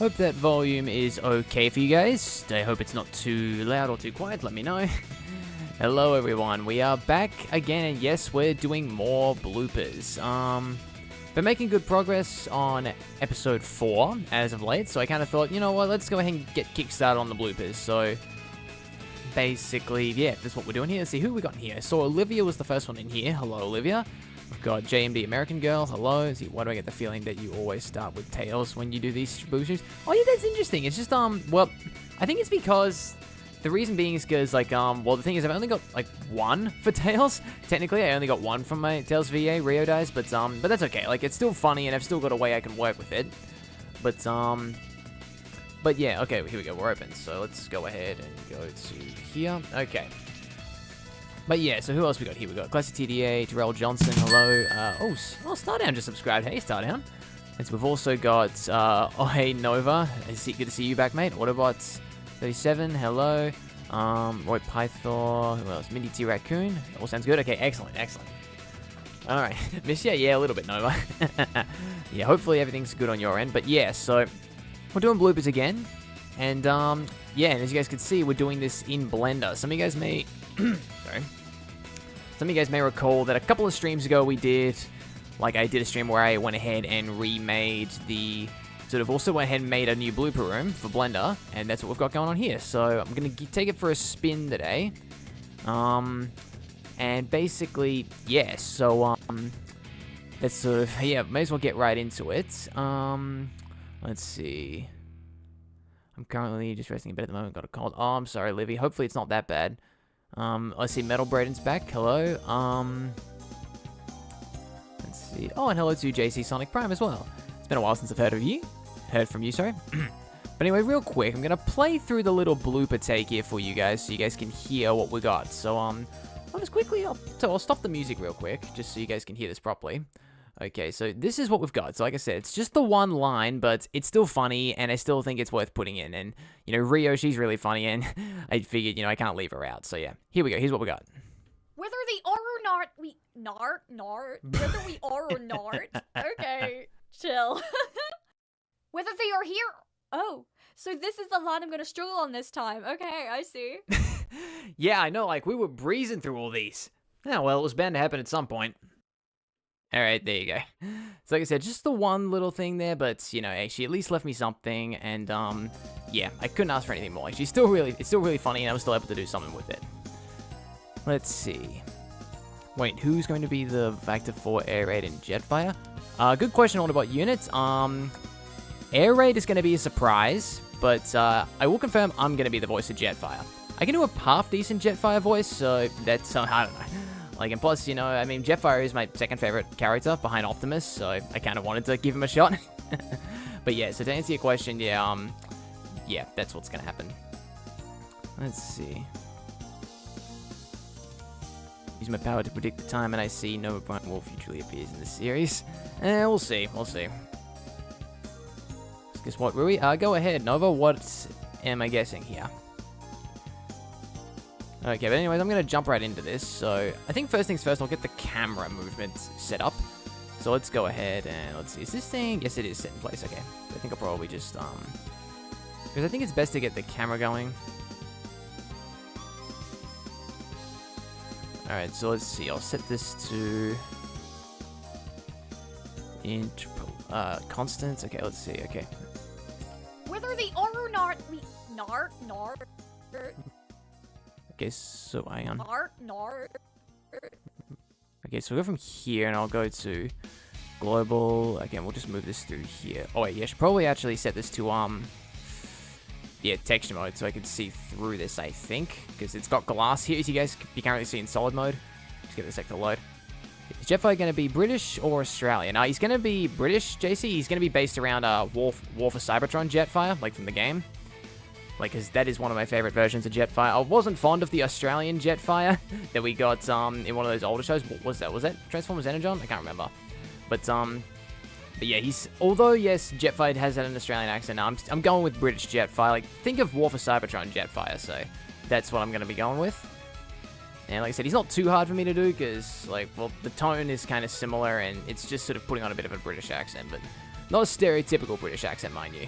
Hope that volume is okay for you guys. I hope it's not too loud or too quiet. Let me know. Hello everyone, we are back again, and yes, we're doing more bloopers. Been making good progress on episode 4 as of late, so I kind of thought, you know what, let's go ahead and get kickstarted on the bloopers. So basically, yeah, that's what we're doing here. Let's see who we got in here. So Olivia was the first one in here. Hello, Olivia. We've got JMD American Girl. Hello. See, why do I get the feeling that you always start with tails when you do these boosters? Oh yeah, that's interesting. It's just well, I think it's because the reason being is because, like, well, the thing is, I've only got, like, 1 for Tails. Technically, I only got 1 from my Tails VA, Rio dies, but that's okay. Like, it's still funny, and I've still got a way I can work with it. But yeah, okay, here we go, we're open. So let's go ahead and go to here. Okay. But yeah, so who else we got here? We got Classic TDA, Terrell Johnson, hello. Oh, Stardown just subscribed. Hey, Stardown. And so we've also got, oh, hey, Nova. Good to see you back, mate. Autobots 37, hello. Roy Pythor, who else? Mindy T Raccoon. All sounds good. Okay, excellent, excellent. Alright, miss ya? Yeah, a little bit, Nova. Yeah, hopefully everything's good on your end. But yeah, so we're doing bloopers again. And yeah, and as you guys can see, we're doing this in Blender. Some of you guys may sorry. Some of you guys may recall that a couple of streams ago we did, like, I did a stream where I went ahead and remade the sort of also went ahead and made a new blooper room for Blender, and that's what we've got going on here. So I'm gonna take it for a spin today, and basically, yeah. So that's sort of, yeah. May as well get right into it. Let's see. I'm currently just resting a bit at the moment. Got a cold. Oh, I'm sorry, Livy. Hopefully it's not that bad. Let's see. Metal Braden's back. Hello. Let's see. Oh, and hello to JC Sonic Prime as well. It's been a while since I've heard from you, sorry. But anyway, real quick, I'm gonna play through the little blooper take here for you guys, so you guys can hear what we got. So I'll just quickly, I'll stop the music real quick, just so you guys can hear this properly. Okay, so this is what we've got. So like I said, it's just the one line, but it's still funny, and I still think it's worth putting in. And, you know, Rio, she's really funny, and I figured, you know, I can't leave her out. So yeah, here we go. Here's what we got. Whether they are or not, whether we are or not, okay, chill. Whether they are here, oh, so this is the line I'm gonna struggle on this time. Okay, I see. Yeah, I know, like, we were breezing through all these. Yeah, well, it was bound to happen at some point. Alright, there you go. So like I said, just the one little thing there, but, you know, she at least left me something, and, yeah, I couldn't ask for anything more. Like, it's still really funny, and I was still able to do something with it. Let's see. Wait, who's going to be the Vector 4 Air Raid and Jetfire? Good question, Autobot units. Air Raid is going to be a surprise, but I will confirm I'm going to be the voice of Jetfire. I can do a half-decent Jetfire voice, so that's, I don't know. Like, and plus, you know, I mean, Jetfire is my second favorite character behind Optimus, so I kind of wanted to give him a shot. But yeah, so to answer your question, yeah, yeah, that's what's going to happen. Let's see. Use my power to predict the time, and I see Nova Prime Wolf usually appears in the series. We'll see, we'll see. Guess what, Rui? Go ahead, Nova. What am I guessing here? Okay, but anyways, I'm going to jump right into this. So, I think first things first, I'll get the camera movement set up. So, let's go ahead and let's see. Is this thing? Yes, it is set in place. Okay. So I think I'll probably just, because I think it's best to get the camera going. Alright, so let's see. I'll set this to constant. Okay, let's see. Okay. Whether they are or not, Okay, so hang on. Nar. Okay, so we'll go from here, and I'll go to global. Again, we'll just move this through here. Oh wait, yeah, I should probably actually set this to yeah, texture mode, so I can see through this. I think because it's got glass here, as you guys can currently see in solid mode. Just give it a sec to load. Is Jetfire going to be British or Australian? He's going to be British, JC. He's going to be based around War for Cybertron Jetfire, like from the game. Like, because that is one of my favorite versions of Jetfire. I wasn't fond of the Australian Jetfire that we got in one of those older shows. What was that? Was that Transformers Energon? I can't remember. But yeah, although yes, Jetfire has had an Australian accent. I'm going with British Jetfire. Like, think of War for Cybertron Jetfire. So that's what I'm going to be going with. And like I said, he's not too hard for me to do because, like, well, the tone is kind of similar, and it's just sort of putting on a bit of a British accent, but not a stereotypical British accent, mind you.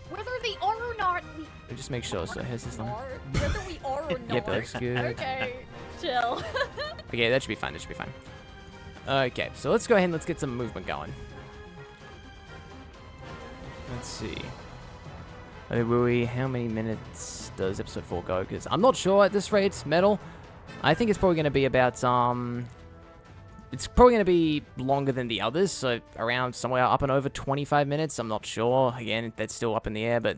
Whether they are or not, we Just make sure. So here's this line. are. Whether we are or not. Yep, that looks good. Okay, chill. Okay, that should be fine. That should be fine. Okay, so let's go ahead and let's get some movement going. Let's see. Okay, how many minutes does episode 4 go? Because I'm not sure at this rate, Metal. I think it's probably going to be about, it's probably going to be longer than the others, so around somewhere up and over 25 minutes. I'm not sure. Again, that's still up in the air, but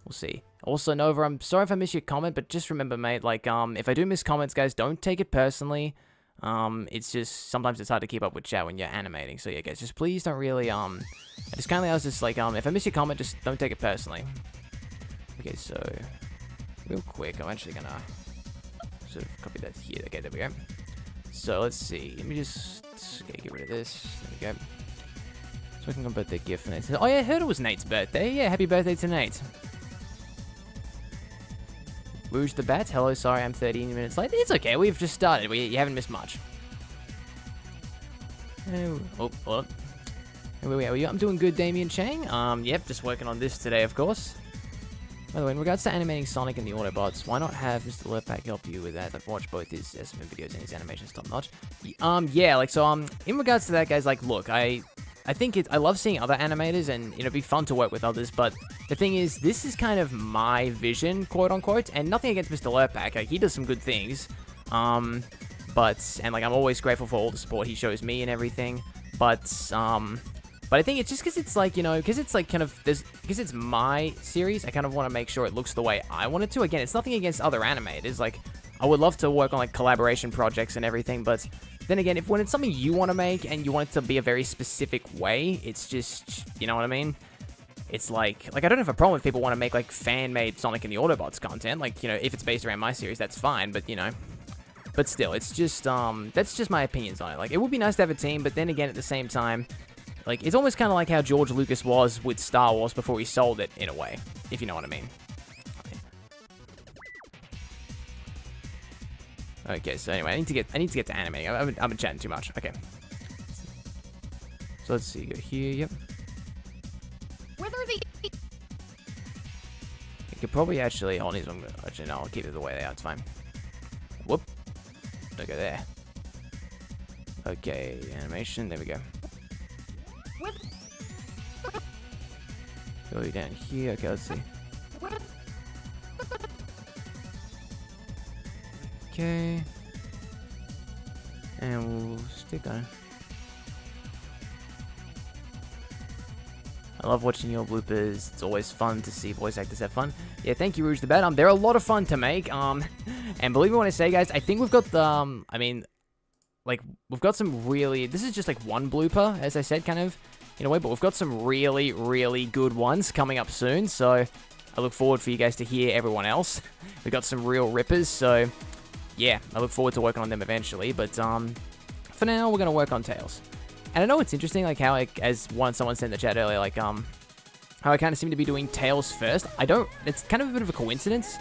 we'll see. Also, Nova, I'm sorry if I missed your comment, but just remember, mate, like, if I do miss comments, guys, don't take it personally. It's just, sometimes it's hard to keep up with chat when you're animating, so yeah, guys, just please don't really, I just kindly ask this, like, if I miss your comment, just don't take it personally. Okay, so, real quick, I'm actually gonna sort of copy that here. Okay, there we go. So, let's see, let me just, okay, get rid of this, there we go. So, we can go birthday gift for Nate. Oh yeah, I heard it was Nate's birthday. Yeah, happy birthday to Nate. Rouge the Bat, hello, sorry I'm 13 minutes late. It's okay, we've just started. You haven't missed much. Oh, hold on. Where are you? I'm doing good, Damien Chang. Yep, just working on this today, of course. By the way, in regards to animating Sonic and the Autobots, why not have Mr. Lurpak help you with that? I've watched both his SFM videos and his animation's top notch. Yeah, like, so, in regards to that, guys, like, look, I think I love seeing other animators, and, you know, it'd be fun to work with others, but the thing is, this is kind of my vision, quote-unquote, and nothing against Mr. Lurpak, like, he does some good things, and, like, I'm always grateful for all the support he shows me and everything, but I think it's just because it's, like, you know, because it's, like, kind of, because it's my series, I kind of want to make sure it looks the way I want it to. Again, it's nothing against other animators, like, I would love to work on, like, collaboration projects and everything, but then again, when it's something you want to make and you want it to be a very specific way, it's just, you know what I mean? It's like I don't have a problem if people want to make, like, fan-made Sonic and the Autobots content. Like, you know, if it's based around my series, that's fine, but, you know. But still, it's just, that's just my opinions on it. Like, it would be nice to have a team, but then again, at the same time, like, it's almost kind of like how George Lucas was with Star Wars before he sold it, in a way, if you know what I mean. Okay, so anyway, I need to get to animating. I've been chatting too much. Okay. So let's see. Go here. Yep. Whether they I could probably actually hold these. Actually, no. I'll keep it the way they are. It's fine. Whoop. Don't go there. Okay, animation. There we go. Go down here. Okay, let's see. Okay. And we'll stick on it. I love watching your bloopers. It's always fun to see voice actors have fun. Yeah, thank you, Rouge the Bat. They're a lot of fun to make. And believe me when I say, guys, I think we've got the, I mean, like, we've got some really, this is just like one blooper, as I said, kind of, in a way, but we've got some really, really good ones coming up soon, so I look forward for you guys to hear everyone else. We've got some real rippers, so yeah, I look forward to working on them eventually, but for now, we're going to work on Tails. And I know it's interesting, like, how, like, as someone said in the chat earlier, like, how I kind of seem to be doing Tails first. It's kind of a bit of a coincidence.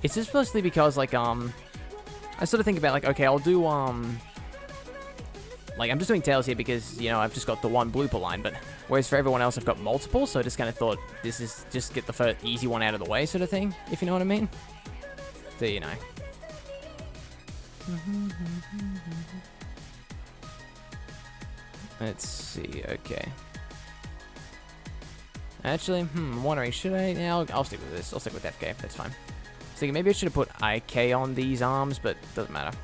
It's just mostly because, like, I sort of think about, like, okay, I'll do, like, I'm just doing Tails here because, you know, I've just got the one blooper line, but whereas for everyone else, I've got multiple, so I just kind of thought this is just get the first easy one out of the way sort of thing, if you know what I mean. So, you know. Let's see, okay. Actually, I'm wondering, should I? Yeah, I'll stick with this. I'll stick with FK, that's fine. I was thinking maybe I should have put IK on these arms, but it doesn't matter.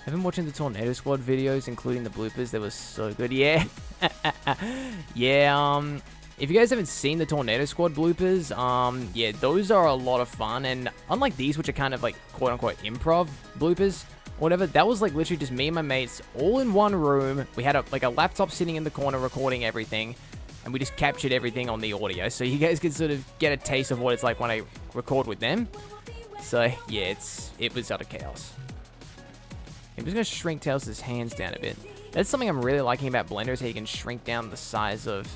I've been watching the Tornado Squad videos, including the bloopers. They were so good. Yeah. Yeah, if you guys haven't seen the Tornado Squad bloopers, yeah, those are a lot of fun. And unlike these, which are kind of like quote-unquote improv bloopers, whatever, that was like literally just me and my mates all in one room. We had a laptop sitting in the corner recording everything, and we just captured everything on the audio. So you guys can sort of get a taste of what it's like when I record with them. So yeah, it was utter chaos. I'm just going to shrink Tails' hands down a bit. That's something I'm really liking about Blender, is how you can shrink down the size of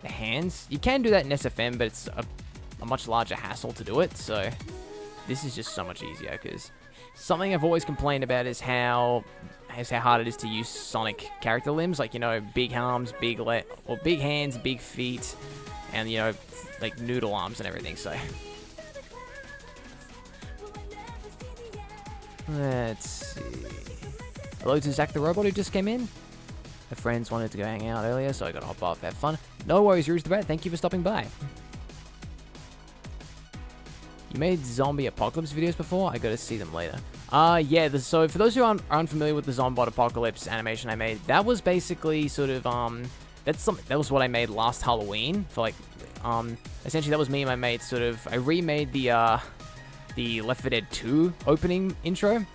the hands. You can do that in SFM, but it's a much larger hassle to do it, so this is just so much easier, because something I've always complained about is how is how hard it is to use Sonic character limbs, like, you know, big arms, big hands, big feet, and, you know, like noodle arms and everything. So let's see. Hello to Zach the Robot who just came in. Her friends wanted to go hang out earlier, so I gotta hop off, have fun. No worries, Rouge the Bat. Thank you for stopping by. You made zombie apocalypse videos before? I gotta see them later. Yeah, so for those who aren't unfamiliar with the Zombot Apocalypse animation I made, that was basically sort of, that was what I made last Halloween, for like, essentially that was me and my mates sort of, I remade the Left 4 Dead 2 opening intro,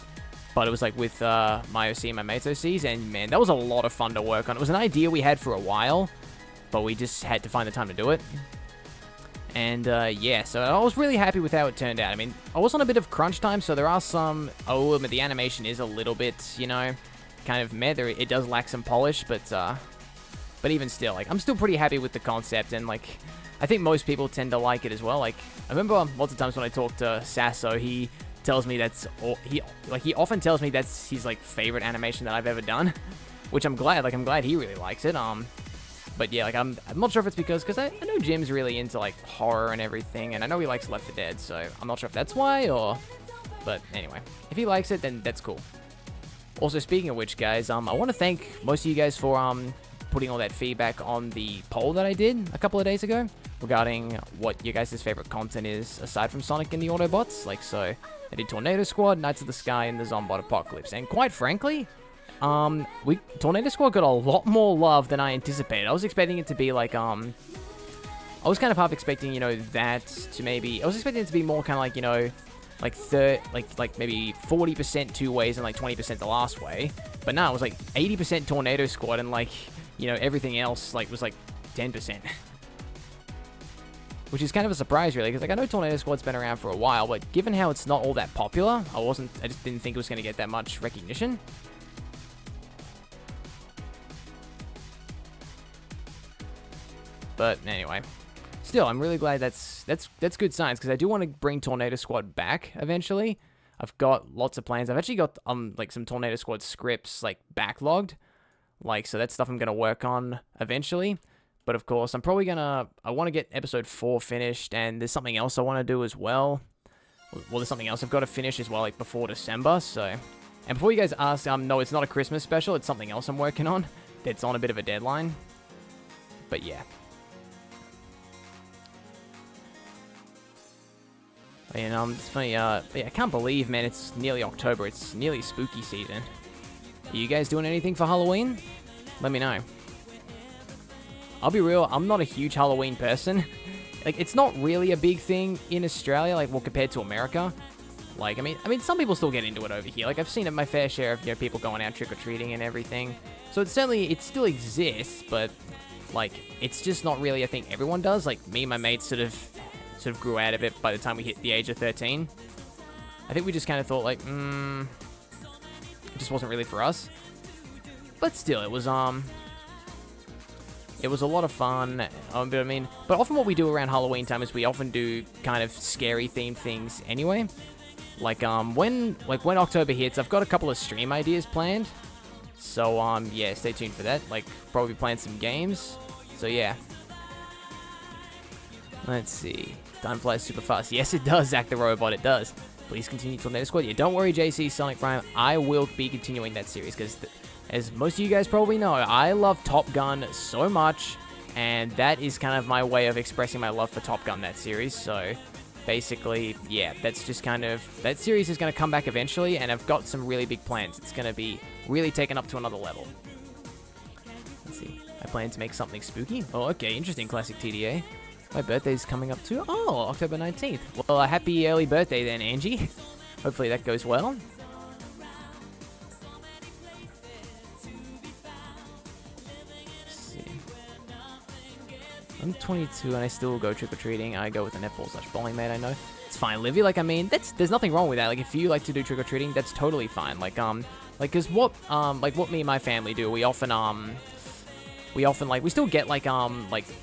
but it was like with, my OC and my mates' OCs, and man, that was a lot of fun to work on. It was an idea we had for a while, but we just had to find the time to do it. And, yeah, so I was really happy with how it turned out. I mean, I was on a bit of crunch time, so there are some... Oh, but the animation is a little bit, you know, kind of meh. It does lack some polish, but even still, like, I'm still pretty happy with the concept, and, like, I think most people tend to like it as well. Like, I remember lots of times when I talk to Sasso, he tells me he often tells me that's his, like, favorite animation that I've ever done, which I'm glad. Like, I'm glad he really likes it. But yeah, like, I'm not sure if it's because I know Jim's really into, like, horror and everything, and I know he likes Left 4 Dead, so I'm not sure if that's why, or... But anyway, if he likes it, then that's cool. Also, speaking of which, guys, I want to thank most of you guys for, putting all that feedback on the poll that I did a couple of days ago regarding what your guys' favorite content is, aside from Sonic and the Autobots. Like, so, I did Tornado Squad, Knights of the Sky, and the Zombot Apocalypse, and quite frankly... Tornado Squad got a lot more love than I anticipated. I was expecting it to be like, I was kind of half expecting, you know, that to maybe, I was expecting it to be more kind of like, you know, like maybe 40% two ways and like 20% the last way. But no, it was like 80% Tornado Squad and like, you know, everything else like was like 10%. Which is kind of a surprise, really, because like I know Tornado Squad's been around for a while, but given how it's not all that popular, I just didn't think it was going to get that much recognition. But anyway, still, I'm really glad that's good signs, because I do want to bring Tornado Squad back eventually. I've got lots of plans. I've actually got like some Tornado Squad scripts like backlogged, like, so that's stuff I'm gonna work on eventually. But of course, I want to get episode 4 finished, and there's something else I want to do as well. Well, there's something else I've got to finish as well, like before December. So, and before you guys ask, no, it's not a Christmas special. It's something else I'm working on. That's on a bit of a deadline. But yeah. And it's funny, yeah, I can't believe, man, it's nearly October. It's nearly spooky season. Are you guys doing anything for Halloween? Let me know. I'll be real, I'm not a huge Halloween person. Like, it's not really a big thing in Australia, like, well, compared to America. Like, I mean, some people still get into it over here. Like, I've seen my fair share of, you know, people going out trick-or-treating and everything. So it still exists, but, like, it's just not really a thing everyone does. Like, me and my mates sort of grew out of it by the time we hit the age of 13. I think we just kind of thought, like, it just wasn't really for us. But still, it was a lot of fun. But often what we do around Halloween time is we often do kind of scary themed things anyway. Like, when October hits, I've got a couple of stream ideas planned. So, yeah, stay tuned for that. Like, probably playing some games. So, yeah. Let's see. Time flies super fast. Yes, it does, Zach the Robot, it does. Please continue Tornado Squad. Yeah, don't worry, JC, Sonic Prime. I will be continuing that series, because as most of you guys probably know, I love Top Gun so much, and that is kind of my way of expressing my love for Top Gun, that series. So, basically, yeah, that's just kind of... That series is going to come back eventually, and I've got some really big plans. It's going to be really taken up to another level. Let's see. I plan to make something spooky. Oh, okay, interesting, Classic TDA. My birthday's coming up too. Oh, October 19th. Well, a happy early birthday then, Angie. Hopefully that goes well. Let's see. I'm 22 and I still go trick-or-treating. I go with the netball/bowling mate, I know. It's fine, Livy. Like, I mean, there's nothing wrong with that. Like, if you like to do trick-or-treating, that's totally fine. Like, cause what me and my family do, we often, we still get, like,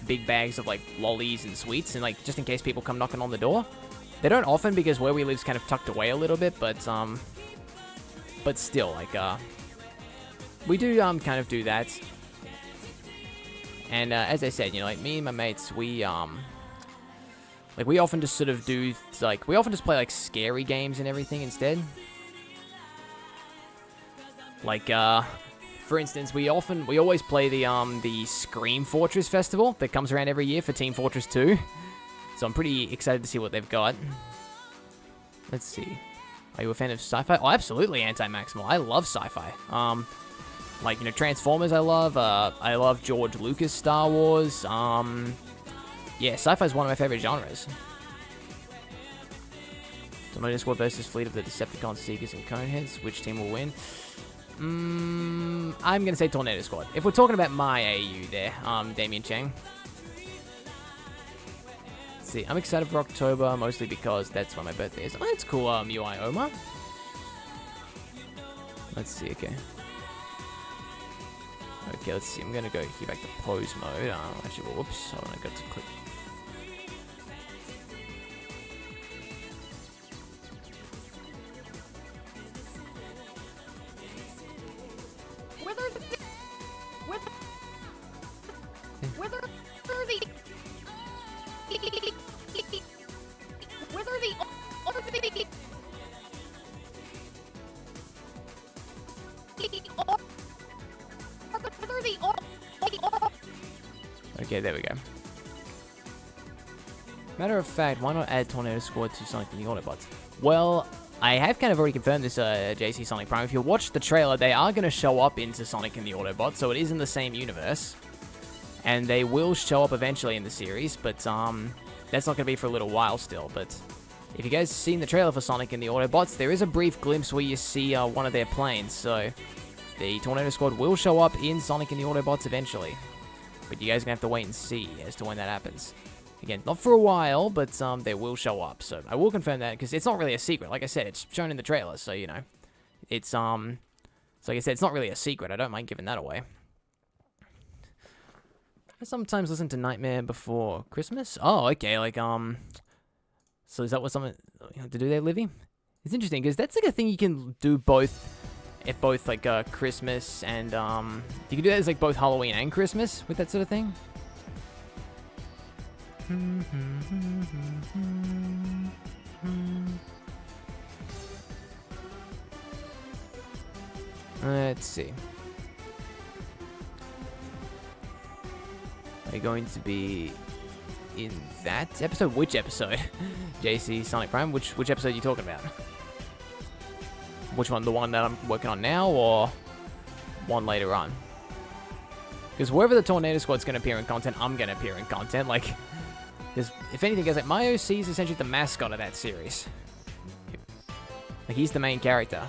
big bags of, like, lollies and sweets, and, like, just in case people come knocking on the door. They don't often, because where we live's kind of tucked away a little bit, but still, like, we do kind of do that. And as I said, you know, like me and my mates, we often just sort of do we often just play like scary games and everything instead. Like for instance, we always play the Scream Fortress Festival that comes around every year for Team Fortress 2. So I'm pretty excited to see what they've got. Let's see. Are you a fan of sci-fi? Oh, absolutely anti-maximal. I love sci-fi. Like, you know, Transformers I love George Lucas Star Wars. Yeah, sci-fi is one of my favorite genres. Tornado Squad versus Fleet of the Decepticons, Seekers, and Coneheads. Which team will win? I'm going to say Tornado Squad. If we're talking about my AU there, Damien Chang. Let's see, I'm excited for October, mostly because that's when my birthday is. Oh, that's cool, UI Omar. Let's see, okay. Okay, let's see, I'm going to go here back to pose mode. Actually, whoops, hold on, I got to click. Okay, there we go. Matter of fact, why not add Tornado Squad to Sonic and the Autobots? Well, I have kind of already confirmed this, JC Sonic Prime. If you watch the trailer, they are going to show up into Sonic and the Autobots, so it is in the same universe. And they will show up eventually in the series, but that's not going to be for a little while still. But if you guys have seen the trailer for Sonic and the Autobots, there is a brief glimpse where you see one of their planes, so the Tornado Squad will show up in Sonic and the Autobots eventually. But you guys are going to have to wait and see as to when that happens. Again, not for a while, but they will show up. So I will confirm that, because it's not really a secret. Like I said, it's shown in the trailer, so, you know. It's, so like I said, it's not really a secret. I don't mind giving that away. I sometimes listen to Nightmare Before Christmas. Oh, okay, like, so is that what someone to do there, Livy? It's interesting, because that's, like, a thing you can do both... At both, like, Christmas and, you can do that as, like, both Halloween and Christmas with that sort of thing. Let's see. Are you going to be in that episode? Which episode? JC Sonic Prime? Which episode are you talking about? Which one? The one that I'm working on now, or one later on? Because wherever the Tornado Squad's going to appear in content, I'm going to appear in content. Like, because if anything, guys, like, my OC is essentially the mascot of that series. Like, he's the main character.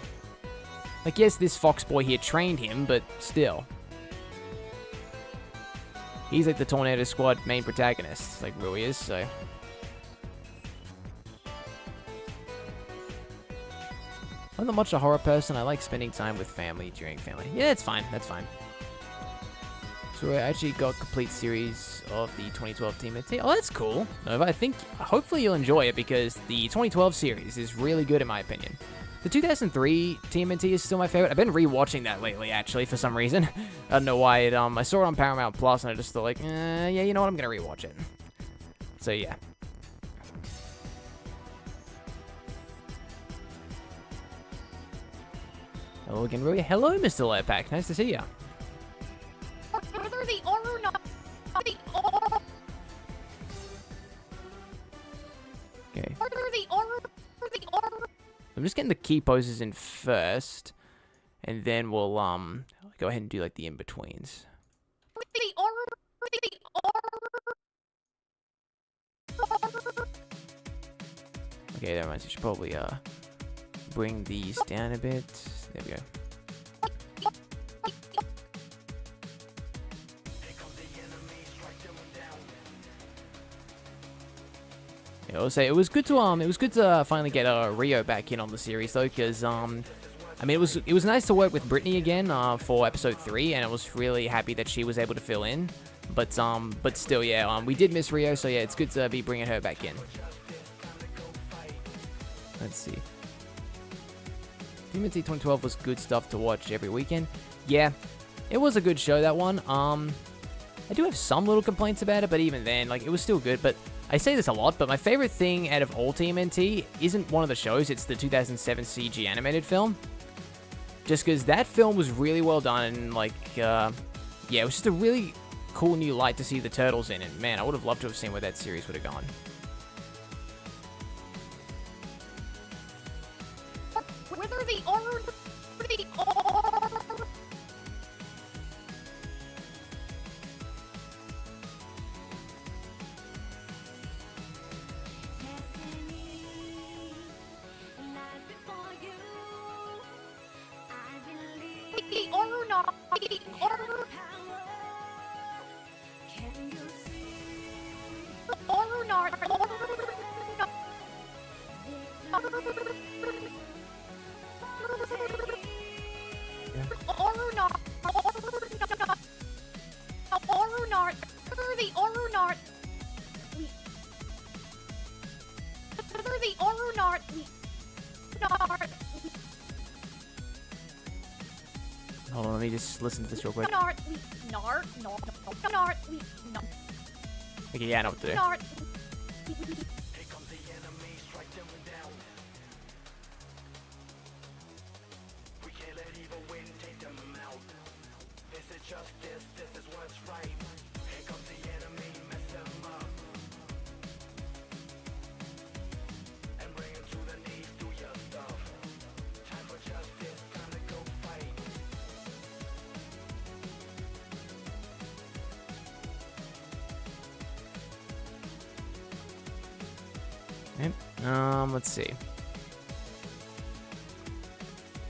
Like, yes, this Fox boy here trained him, but still. He's like the Tornado Squad main protagonist. Like, really is, so... I'm not much a horror person. I like spending time with family during family. Yeah, it's fine. That's fine. So I actually got a complete series of the 2012 TMNT. Oh, that's cool. Nova, I think, hopefully you'll enjoy it, because the 2012 series is really good in my opinion. The 2003 TMNT is still my favorite. I've been rewatching that lately, actually, for some reason. I don't know why. I saw it on Paramount Plus, and I just thought, like, yeah, you know what? I'm going to rewatch it. So, yeah. Hello again, Rui. Hello, Mr. Learpack. Nice to see you. Whether they are or not, they are. Okay. Whether they are or they are. I'm just getting the key poses in first, and then we'll go ahead and do like the in-betweens. They are. They are. Okay, that reminds me. I should probably bring these down a bit. There we go. Yeah, I'll say it was good to finally get Rio back in on the series though, because I mean it was nice to work with Brittany again for episode 3, and I was really happy that she was able to fill in. But still, yeah, we did miss Rio, so yeah, it's good to be bringing her back in. Let's see. TMNT 2012 was good stuff to watch every weekend. yeah, it was a good show, that one. I do have some little complaints about it, but even then, like, it was still good. But I say this a lot, but my favorite thing out of all TMNT isn't one of the shows, it's the 2007 CG animated film. Just because that film was really well done, and, like, yeah, it was just a really cool new light to see the Turtles in, and man, I would have loved to have seen where that series would have gone. Whether they are... or not, or not, Hold on, let me just listen to this real quick. Okay, yeah, I know what to do. Okay. Let's see. To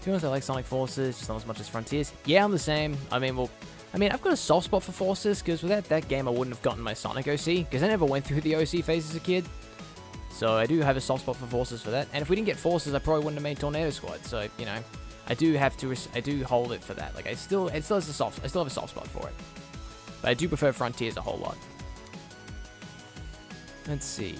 be honest, I like Sonic Forces, just not as much as Frontiers. Yeah, I'm the same. I mean, I've got a soft spot for Forces, because without that game, I wouldn't have gotten my Sonic OC, because I never went through the OC phase as a kid. So I do have a soft spot for Forces for that. And if we didn't get Forces, I probably wouldn't have made Tornado Squad. So, you know, I do hold it for that. Like, I still have a soft spot for it. But I do prefer Frontiers a whole lot. Let's see.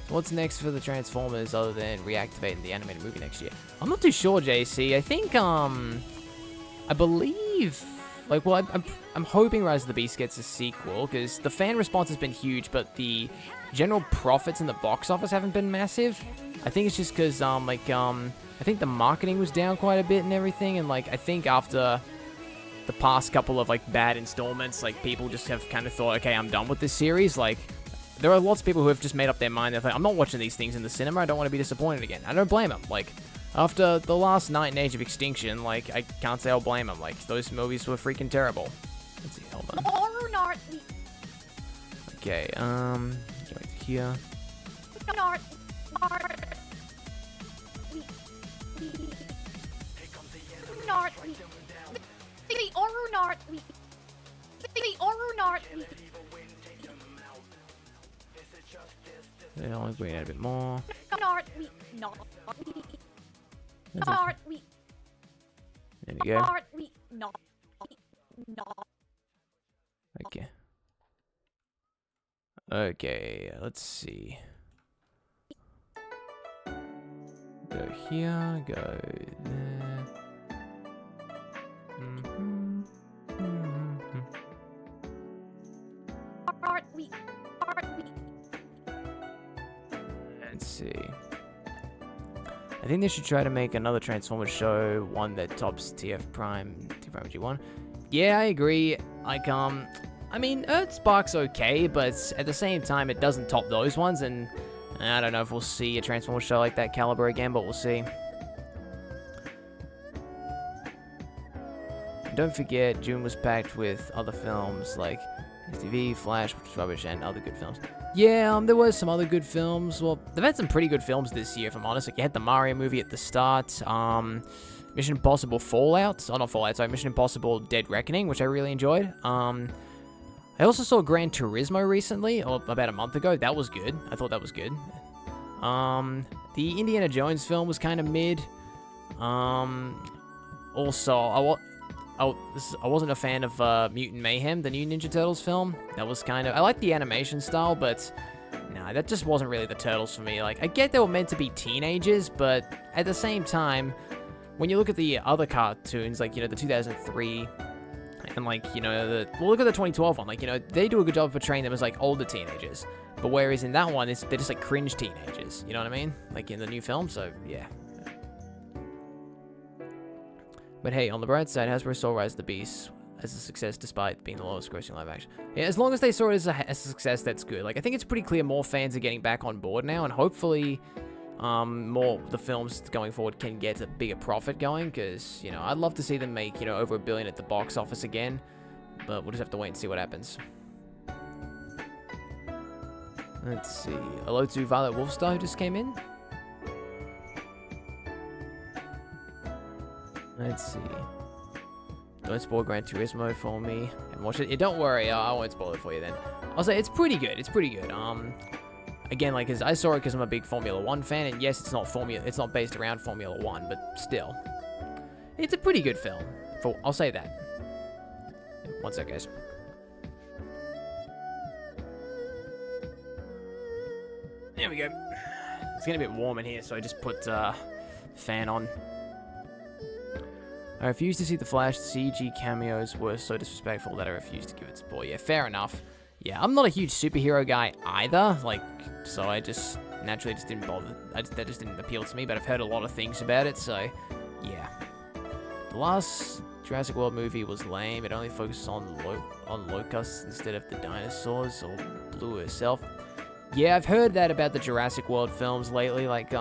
What's next for the Transformers other than reactivating the animated movie next year? I'm not too sure, JC. I think, I believe, like, well, I'm hoping Rise of the Beast gets a sequel, because the fan response has been huge, but the general profits in the box office haven't been massive. I think it's just because, I think the marketing was down quite a bit and everything, and, like, I think after the past couple of, like, bad installments, like, people just have kind of thought, okay, I'm done with this series, like... There are lots of people who have just made up their mind. They're like, I'm not watching these things in the cinema. I don't want to be disappointed again. I don't blame them. Like, after the last Night and Age of Extinction, like, I can't say I'll blame them. Like, those movies were freaking terrible. Let's see, hold on. Okay, go here. Yeah, I'll bring it a bit more. There we go. Okay. Okay, let's see. Go here, go there. Let's see. I think they should try to make another Transformers show, one that tops TF Prime G1. Yeah, I agree. Like, I mean, Earthspark's okay, but at the same time, it doesn't top those ones, and I don't know if we'll see a Transformers show like that caliber again, but we'll see. And don't forget, June was packed with other films like TV, Flash, which was rubbish, and other good films. Yeah, there was some other good films. Well, they've had some pretty good films this year, if I'm honest. Like, you had the Mario movie at the start, Mission Impossible Fallout, oh, not Fallout, sorry, Mission Impossible Dead Reckoning, which I really enjoyed. I also saw Gran Turismo recently, or about a month ago. That was good. I thought that was good. The Indiana Jones film was kind of mid. Also, I wasn't a fan of Mutant Mayhem, the new Ninja Turtles film. That was kind of... I like the animation style, but... Nah, that just wasn't really the Turtles for me. Like, I get they were meant to be teenagers, but at the same time, when you look at the other cartoons, like, you know, the 2003 And, like, you know, well, look at the 2012 one. Like, you know, they do a good job of portraying them as, like, older teenagers. But whereas in that one, they're just, like, cringe teenagers. You know what I mean? Like, in the new film, so, yeah. But hey, on the bright side, Hasbro saw Rise of the Beast as a success despite being the lowest grossing live action. Yeah, as long as they saw it as a success, that's good. Like, I think it's pretty clear more fans are getting back on board now, and hopefully more the films going forward can get a bigger profit going, because, you know, I'd love to see them make, you know, over $1 billion at the box office again, but we'll just have to wait and see what happens. Let's see. Hello to Violet Wolfstar, who just came in. Let's see. Don't spoil Gran Turismo for me and watch it. Yeah, don't worry, I won't spoil it for you then. I'll say it's pretty good. It's pretty good. Again, like, cause I saw it because I'm a big Formula 1 fan, and yes, it's not based around Formula 1, but still, it's a pretty good film. I'll say that. One sec, guys. There we go. It's getting a bit warm in here, so I just put fan on. I refuse to see the Flash. The CG cameos were so disrespectful that I refuse to give it support. Yeah, fair enough. Yeah, I'm not a huge superhero guy either, like, so I just naturally just didn't bother. That just didn't appeal to me, but I've heard a lot of things about it, so yeah. The last Jurassic World movie was lame. It only focused on locusts instead of the dinosaurs, or Blue herself. Yeah, I've heard that about the Jurassic World films lately, like,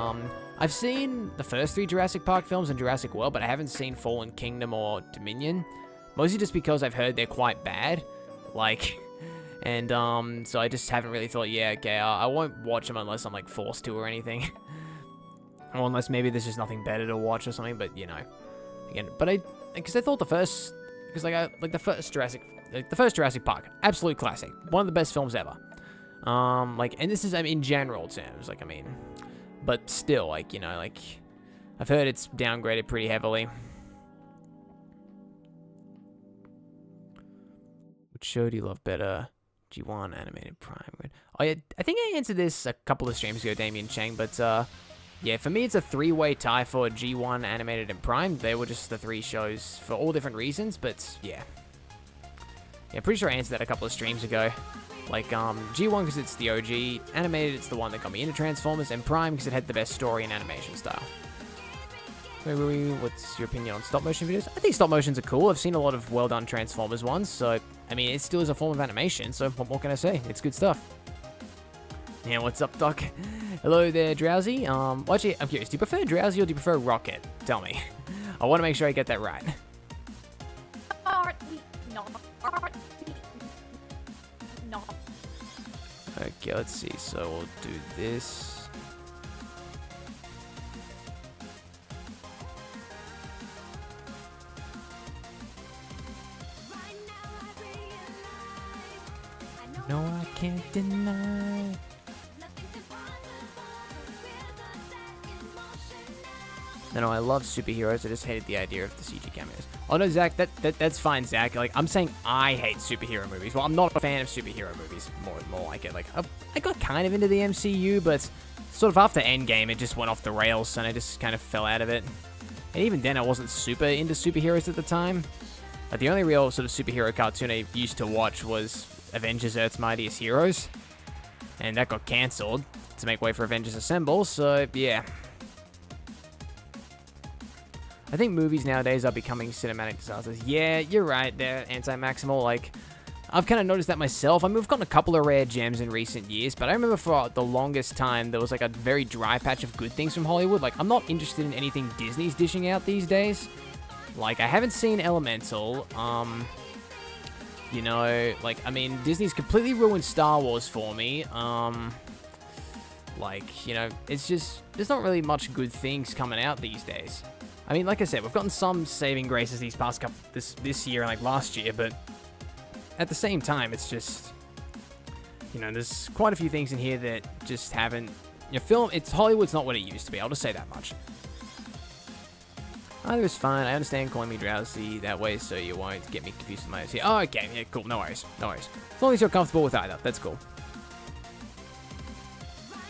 I've seen the first 3 Jurassic Park films and Jurassic World, but I haven't seen Fallen Kingdom or Dominion. Mostly just because I've heard they're quite bad. Like, and, so I just haven't really thought, yeah, okay, I won't watch them unless I'm, like, forced to or anything. Or unless maybe there's just nothing better to watch or something, but, you know. Again, but because I thought the first Jurassic Park, absolute classic. One of the best films ever. Like, and this is, I mean, in general terms, like, I mean... But still, like, you know, like, I've heard it's downgraded pretty heavily. Which show do you love better? G1, Animated Prime? Oh, yeah, I think I answered this a couple of streams ago, Damien Chang, but, yeah, for me, it's a 3-way tie for G1, Animated, and Prime. They were just the 3 shows for all different reasons, but, yeah. Yeah, pretty sure I answered that a couple of streams ago. Like, G1 because it's the OG, Animated it's the one that got me into Transformers, and Prime because it had the best story and animation style. What's your opinion on stop-motion videos? I think stop-motions are cool. I've seen a lot of well-done Transformers ones, so, I mean, it still is a form of animation, so what more can I say? It's good stuff. Yeah, what's up, Doc? Hello there, Drowsy. Well, actually, I'm curious, do you prefer Drowsy or do you prefer Rocket? Tell me. I want to make sure I get that right. Okay, let's see. So we'll do this. No, I can't deny. No, I love superheroes. I just hated the idea of the CG cameos. Oh no, Zach, that's fine, Zach. Like, I'm saying I hate superhero movies. Well, I'm not a fan of superhero movies. More like it. Like, I got kind of into the MCU, but sort of after Endgame, it just went off the rails, and I just kind of fell out of it. And even then, I wasn't super into superheroes at the time. Like, the only real sort of superhero cartoon I used to watch was Avengers: Earth's Mightiest Heroes, and that got cancelled to make way for Avengers Assemble. So yeah. I think movies nowadays are becoming cinematic disasters. Yeah, you're right. They're anti-maximal. Like, I've kind of noticed that myself. I mean, we've gotten a couple of rare gems in recent years, but I remember for the longest time, there was like a very dry patch of good things from Hollywood. Like, I'm not interested in anything Disney's dishing out these days. Like, I haven't seen Elemental. You know, like, I mean, Disney's completely ruined Star Wars for me. Like, you know, it's just, there's not really much good things coming out these days. I mean, like I said, we've gotten some saving graces these past couple, this year and like last year, but at the same time, it's just, you know, there's quite a few things in here that just haven't, you know, Hollywood's not what it used to be, I'll just say that much. Either is fine, I understand calling me drowsy that way so you won't get me confused with my OC. Oh, okay, yeah, cool, no worries, no worries. As long as you're comfortable with either, that's cool.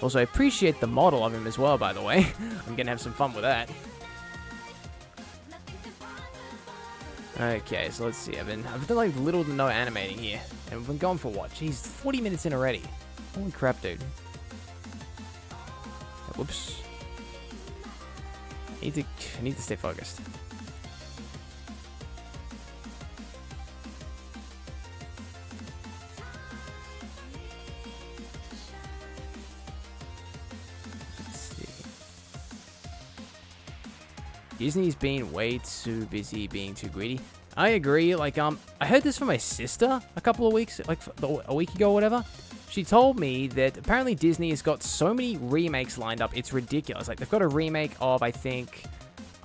Also, I appreciate the model of him as well, by the way. I'm gonna have some fun with that. Okay, so let's see. I've done like little to no animating here, and we've been going for what? Jeez, 40 minutes in already. Holy crap, dude. Whoops. I need to stay focused. Let's see. Disney's been way too busy being too greedy. I agree. Like, I heard this from my sister a couple of weeks, like a week ago or whatever. She told me that apparently Disney has got so many remakes lined up, it's ridiculous. Like, they've got a remake of, I think,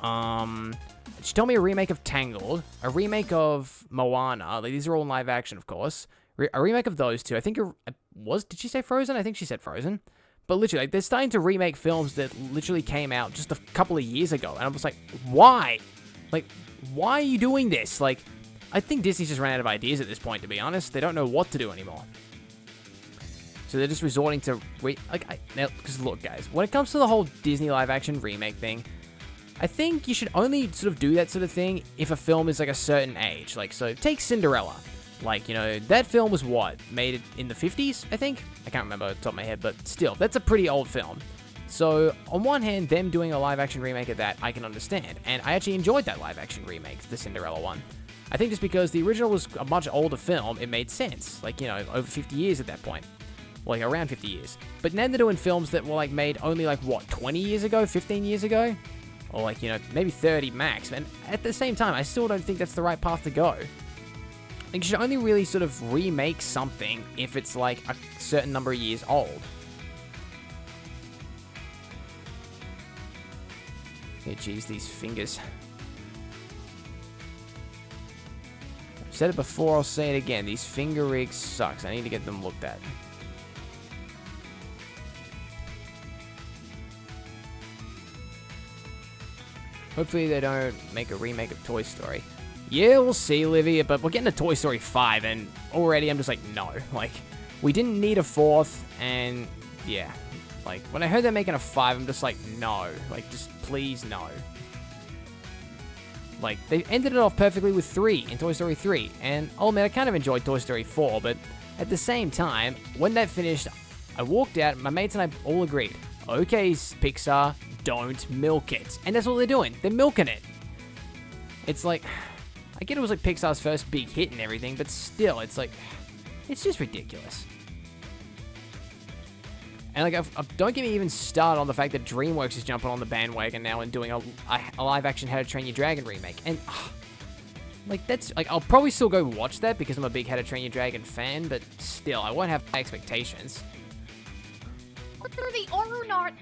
she told me a remake of Tangled, a remake of Moana. Like, these are all in live action, of course. A remake of those two. I think did she say Frozen? I think she said Frozen. But literally, like, they're starting to remake films that literally came out just a couple of years ago. And I was like, why? Like, why are you doing this? Like, I think Disney's just ran out of ideas at this point, to be honest. They don't know what to do anymore. So they're just resorting to because look, guys, when it comes to the whole Disney live-action remake thing, I think you should only sort of do that sort of thing if a film is like a certain age. Like, so take Cinderella. Like, you know, that film was what? Made it in the 50s, I think? I can't remember off the top of my head, but still, that's a pretty old film. So, on one hand, them doing a live-action remake of that, I can understand. And I actually enjoyed that live-action remake, the Cinderella one. I think just because the original was a much older film, it made sense. Like, you know, over 50 years at that point. Like, around 50 years. But now they're doing films that were, like, made only, like, what, 20 years ago? 15 years ago? Or, like, you know, maybe 30 max. And at the same time, I still don't think that's the right path to go. Like, you should only really sort of remake something if it's, like, a certain number of years old. Yeah, geez, these fingers. I've said it before, I'll say it again. These finger rigs sucks. I need to get them looked at. Hopefully they don't make a remake of Toy Story. Yeah, we'll see, Olivia, but we're getting to Toy Story 5, and already I'm just like, no. Like, we didn't need a 4th, and yeah. Like, when I heard they're making a 5, I'm just like, no. Like, just please, no. Like, they ended it off perfectly with 3 in Toy Story 3, and I'll admit, I kind of enjoyed Toy Story 4, but at the same time, when that finished, I walked out, my mates and I all agreed, okay, Pixar, don't milk it. And that's what they're doing. They're milking it. It's like, I get it was like Pixar's first big hit and everything, but still, it's like, it's just ridiculous. And like, don't get me even started on the fact that DreamWorks is jumping on the bandwagon now and doing a live-action How to Train Your Dragon remake. And, like, that's, like, I'll probably still go watch that because I'm a big How to Train Your Dragon fan, but still, I won't have high expectations. Whether they are or not,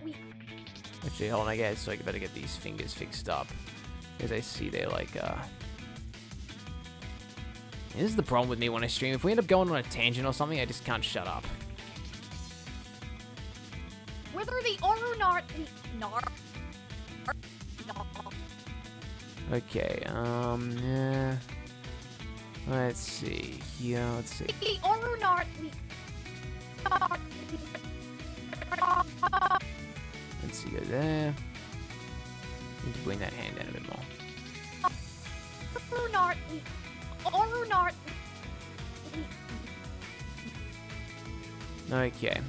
Actually, hold on, I guess, so I better get these fingers fixed up. Because I see they're like, This is the problem with me when I stream. If we end up going on a tangent or something, I just can't shut up. whether they are or not, Okay, yeah. Let's see. Yeah, let's see. They are or not, Let's see, go there. Need to bring that hand down a bit more. or not, or not. Okay.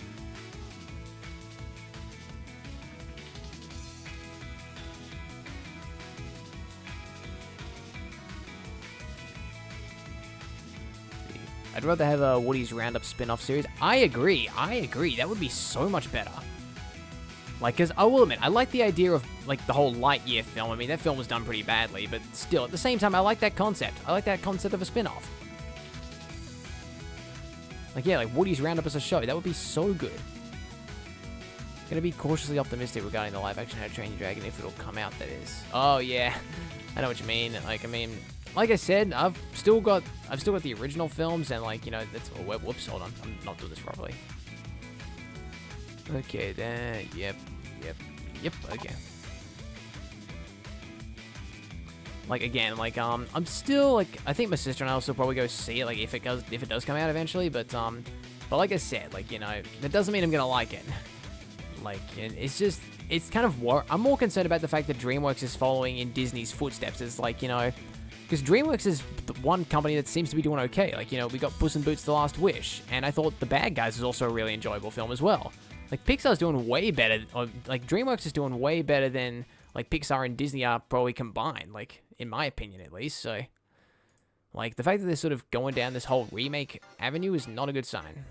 I'd rather have a Woody's Roundup spin-off series. I agree. That would be so much better. Like, because I will admit, I like the idea of, like, the whole Lightyear film. I mean, that film was done pretty badly, but still, at the same time, I like that concept. I like that concept of a spin-off. Like, yeah, like Woody's Roundup as a show. That would be so good. Gonna be cautiously optimistic regarding the live-action How to Train Your Dragon if it'll come out, that is. Oh, yeah. I know what you mean. Like, I mean, like I said, I've still got the original films, and, like, you know, that's... Oh, whoops, hold on. I'm not doing this properly. Okay, there. Yep, okay. Like, again, like, I'm still, like, I think my sister and I will still probably go see it, like, if it does come out eventually, but like I said, like, you know, that doesn't mean I'm gonna like it. Like, it's just, it's kind of, I'm more concerned about the fact that DreamWorks is following in Disney's footsteps. It's like, you know, Because DreamWorks is the one company that seems to be doing okay. Like, you know, we got Puss in Boots: The Last Wish, and I thought The Bad Guys is also a really enjoyable film as well. Like, Pixar's doing way better, or, like, DreamWorks is doing way better than, like, Pixar and Disney are probably combined, like, in my opinion at least, so... Like, the fact that they're sort of going down this whole remake avenue is not a good sign.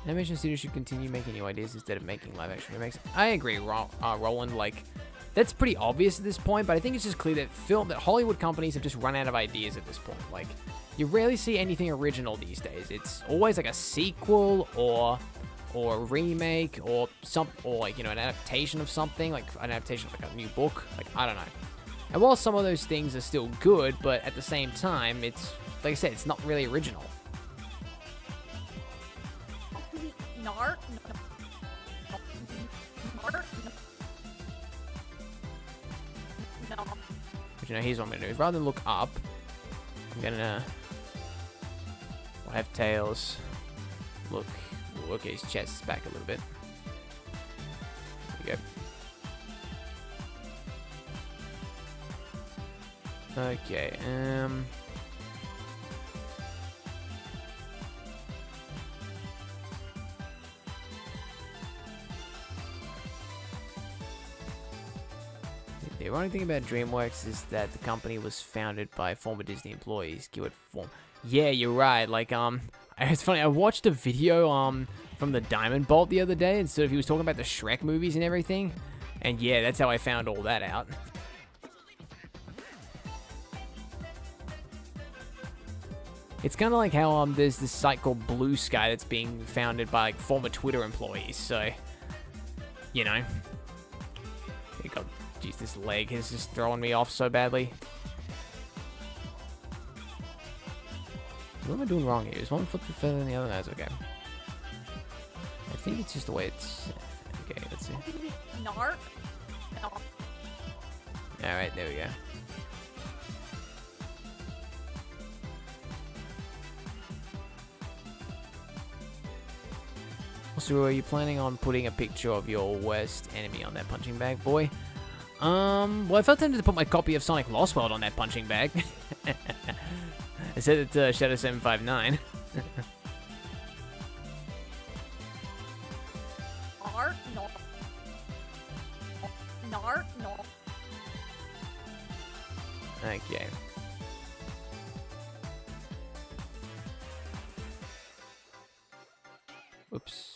Animation studios should continue making new ideas instead of making live-action remakes. I agree, Roland. Like, that's pretty obvious at this point, but I think it's just clear that Hollywood companies have just run out of ideas at this point. Like, you rarely see anything original these days. It's always like a sequel or a remake or like, you know, an adaptation of something, like an adaptation of like a new book. Like, I don't know. And while some of those things are still good, but at the same time, it's like I said, it's not really original. But you know, here's what I'm gonna do. Rather than look up, I'm gonna have Tails look. Okay, his chest's back a little bit. There we go. Okay, The ironic thing about DreamWorks is that the company was founded by former Disney employees. Keyword form. Yeah, you're right. Like, it's funny. I watched a video, from the Diamond Bolt the other day, and sort of he was talking about the Shrek movies and everything. And yeah, that's how I found all that out. It's kind of like how, there's this site called Blue Sky that's being founded by, like, former Twitter employees. So, you know. God, geez, this leg is just throwing me off so badly. What am I doing wrong here? Is one foot further than the other? No, it's okay. I think it's just the way it's... Okay, let's see. Narp. Alright, there we go. Also, are you planning on putting a picture of your worst enemy on that punching bag, boy? Well, I felt tempted to put my copy of Sonic Lost World on that punching bag. I said it's Shadow759. Okay. Oops.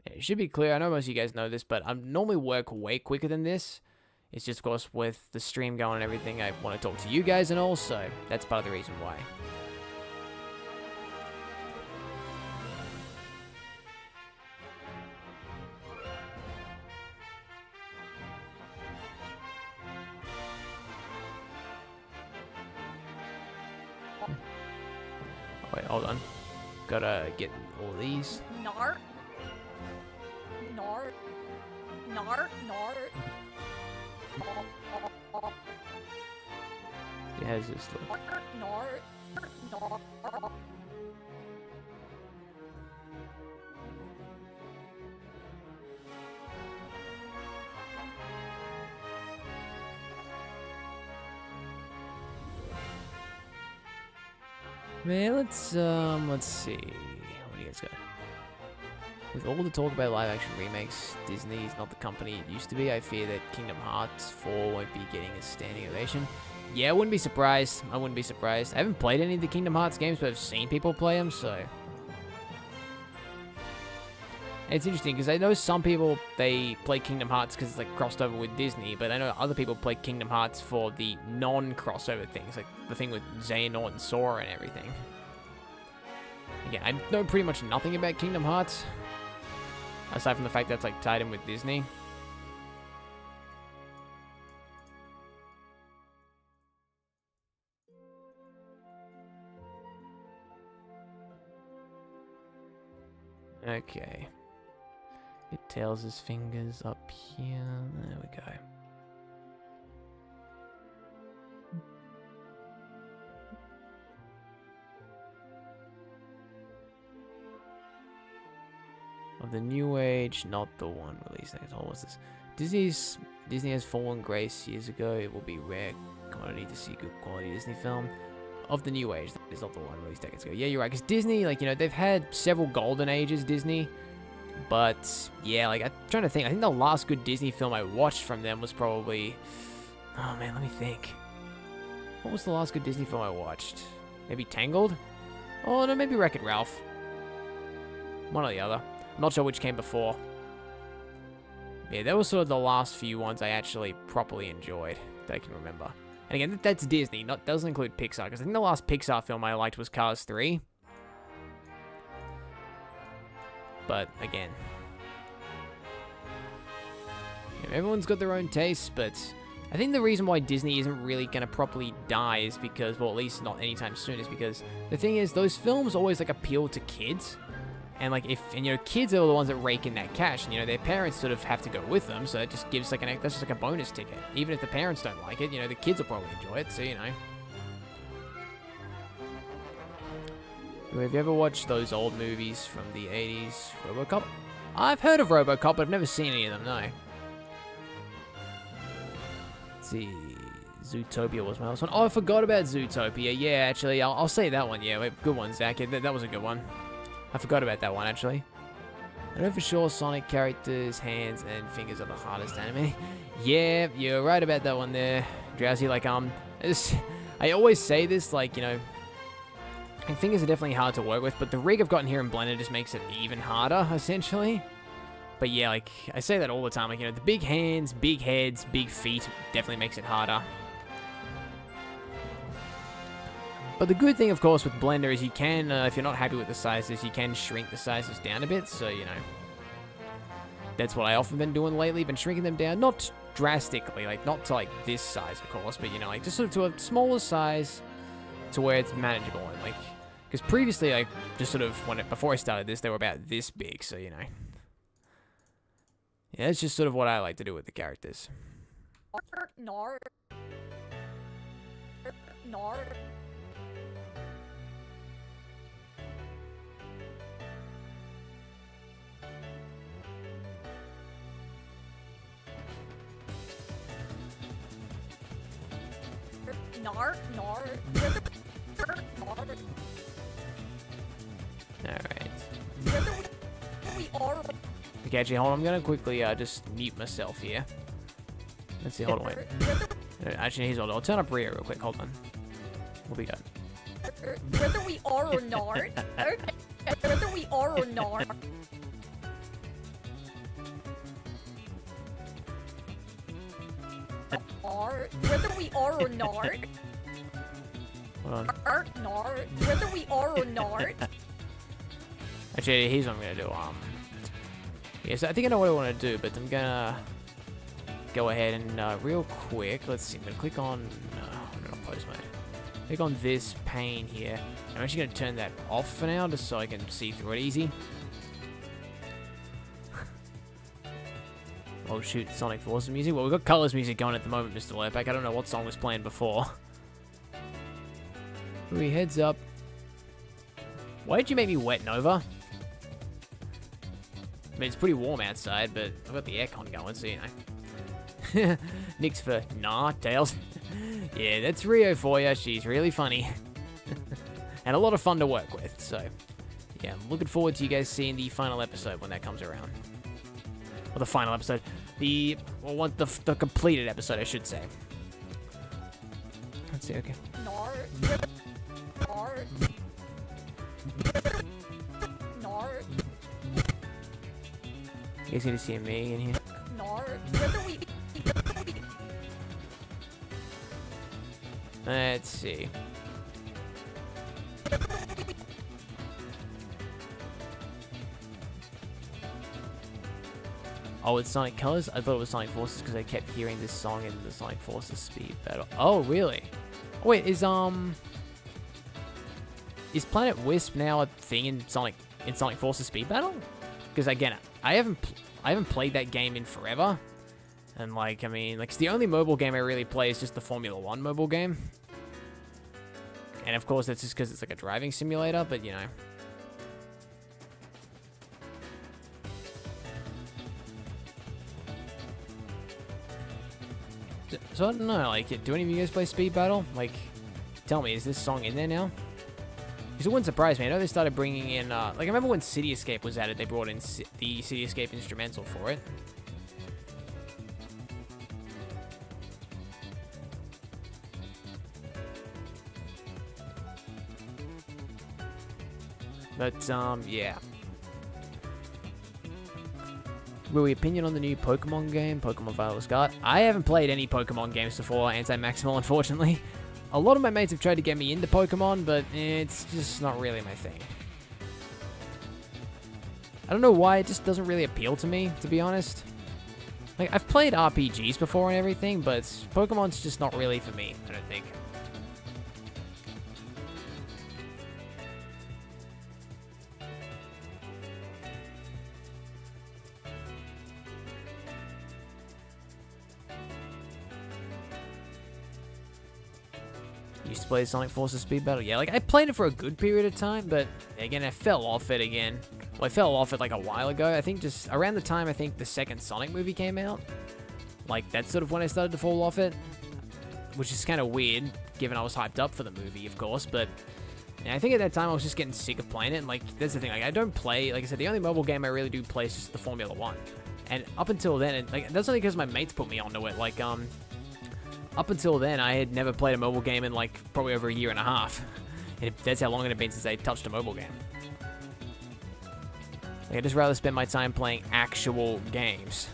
It should be clear. I know most of you guys know this, but I normally work way quicker than this. It's just, of course, with the stream going and everything, I want to talk to you guys and all, so that's part of the reason why. Wait, hold on. Gotta get all these. Nart. Nart. Nart. Nart. It has this look. Nart. Nart. Man, let's see. What do you guys got? With all the talk about live-action remakes, Disney is not the company it used to be. I fear that Kingdom Hearts 4 won't be getting a standing ovation. Yeah, I wouldn't be surprised. I wouldn't be surprised. I haven't played any of the Kingdom Hearts games, but I've seen people play them, so... It's interesting, because I know some people, they play Kingdom Hearts because it's, like, crossed over with Disney, but I know other people play Kingdom Hearts for the non-crossover things, like the thing with Xehanort and Sora and everything. Again, I know pretty much nothing about Kingdom Hearts, aside from the fact that it's, like, tied in with Disney. Okay. It tails his fingers up here. There we go. Of the new age, not the one released. What was this? Disney has fallen grace years ago. It will be rare commodity to see good quality Disney film. Of the new age, that is not the one released decades ago. Yeah, you're right. Because Disney, like, you know, they've had several golden ages, Disney. But, yeah, like, I'm trying to think. I think the last good Disney film I watched from them was probably... Oh, man, let me think. What was the last good Disney film I watched? Maybe Tangled? Oh, no, maybe Wreck-It Ralph. One or the other. I'm not sure which came before. Yeah, that was sort of the last few ones I actually properly enjoyed that I can remember. And again, that's Disney, doesn't include Pixar, because I think the last Pixar film I liked was Cars 3. But, again... You know, everyone's got their own tastes, but... I think the reason why Disney isn't really going to properly die is because, well, at least not anytime soon, is because the thing is, those films always, like, appeal to kids. And, like, and, you know, kids are the ones that rake in that cash. And, you know, their parents sort of have to go with them. So it just gives, like, that's just like a bonus ticket. Even if the parents don't like it, you know, the kids will probably enjoy it. So, you know. Have you ever watched those old movies from the 80s? RoboCop? I've heard of RoboCop, but I've never seen any of them, no. Let's see. Zootopia was my last one. Oh, I forgot about Zootopia. Yeah, actually, I'll say that one. Yeah, good one, Zach. Yeah, that was a good one. I forgot about that one, actually. I know for sure Sonic characters' hands and fingers are the hardest enemy. Yeah, you're right about that one there, Drowsy. Like, I always say this, like, you know, fingers are definitely hard to work with, but the rig I've gotten here in Blender just makes it even harder, essentially. But yeah, like, I say that all the time. Like, you know, the big hands, big heads, big feet definitely makes it harder. But the good thing, of course, with Blender is you can, if you're not happy with the sizes, you can shrink the sizes down a bit. So, you know, that's what I often been doing lately. Been shrinking them down, not drastically, like, not to, like, this size, of course, but, you know, like, just sort of to a smaller size to where it's manageable. And, like, because previously, like, just sort of, before I started this, they were about this big, so, you know. Yeah, that's just sort of what I like to do with the characters. Nar. Alright. Okay, actually, hold on. I'm going to quickly just mute myself here. Let's see, hold on, wait. Actually, here's what I'll turn up Rio real quick. Hold on. We'll be done. Whether we are or not. Okay. Whether we are or not. Whether we are or not. Hold on. Whether we are or not. Actually, here's what I'm going to do. Yeah, so I think I know what I want to do, but I'm going to go ahead and real quick, let's see, I'm going to click on, not pose mode. Click on this pane here. I'm actually going to turn that off for now, just so I can see through it easy. Oh shoot, Sonic Forces music. Well, we've got Colors music going at the moment, Mr. Lerpack. I don't know what song was playing before. Ooh, heads up. Why did you make me wet, Nova? I mean, it's pretty warm outside, but I've got the aircon going, so you know. Nick's for nah, Tails. Yeah, that's Rio for you. She's really funny. And a lot of fun to work with, so yeah, I'm looking forward to you guys seeing the final episode when that comes around. Or the final episode. The completed episode, I should say. Let's see, okay. You guys gonna see me in here? Let's see. Oh, it's Sonic Colors? I thought it was Sonic Forces because I kept hearing this song in the Sonic Forces speed battle. Oh, really? Oh, wait, is Planet Wisp now a thing in Sonic Forces speed battle? Because again, I haven't played that game in forever. And like, I mean, like, it's the only mobile game I really play is just the Formula 1 mobile game. And of course, that's just because it's like a driving simulator, but you know. So I don't know, like, do any of you guys play Speed Battle? Like, tell me, is this song in there now? Because it wouldn't surprise me. I know they started bringing in, like, I remember when City Escape was added, they brought in the City Escape instrumental for it. But, yeah. Really, opinion on the new Pokemon game, Pokemon Violet Scarlet? I haven't played any Pokemon games before, Anti-Maximal, unfortunately. A lot of my mates have tried to get me into Pokemon, but it's just not really my thing. I don't know why, it just doesn't really appeal to me, to be honest. Like, I've played RPGs before and everything, but Pokemon's just not really for me, I don't think. Used to play Sonic Forces Speed Battle. Yeah, like, I played it for a good period of time, but again, I fell off it again. Well, I fell off it like a while ago. I think just around the time I think the second Sonic movie came out. Like, that's sort of when I started to fall off it. Which is kind of weird, given I was hyped up for the movie, of course, but yeah, I think at that time I was just getting sick of playing it, and like, that's the thing, like, I don't play, like I said, the only mobile game I really do play is just the Formula 1. And up until then, like, that's only because my mates put me onto it, like, up until then, I had never played a mobile game in, like, probably over a year and a half. And that's how long it had been since I touched a mobile game. Like, I'd just rather spend my time playing actual games.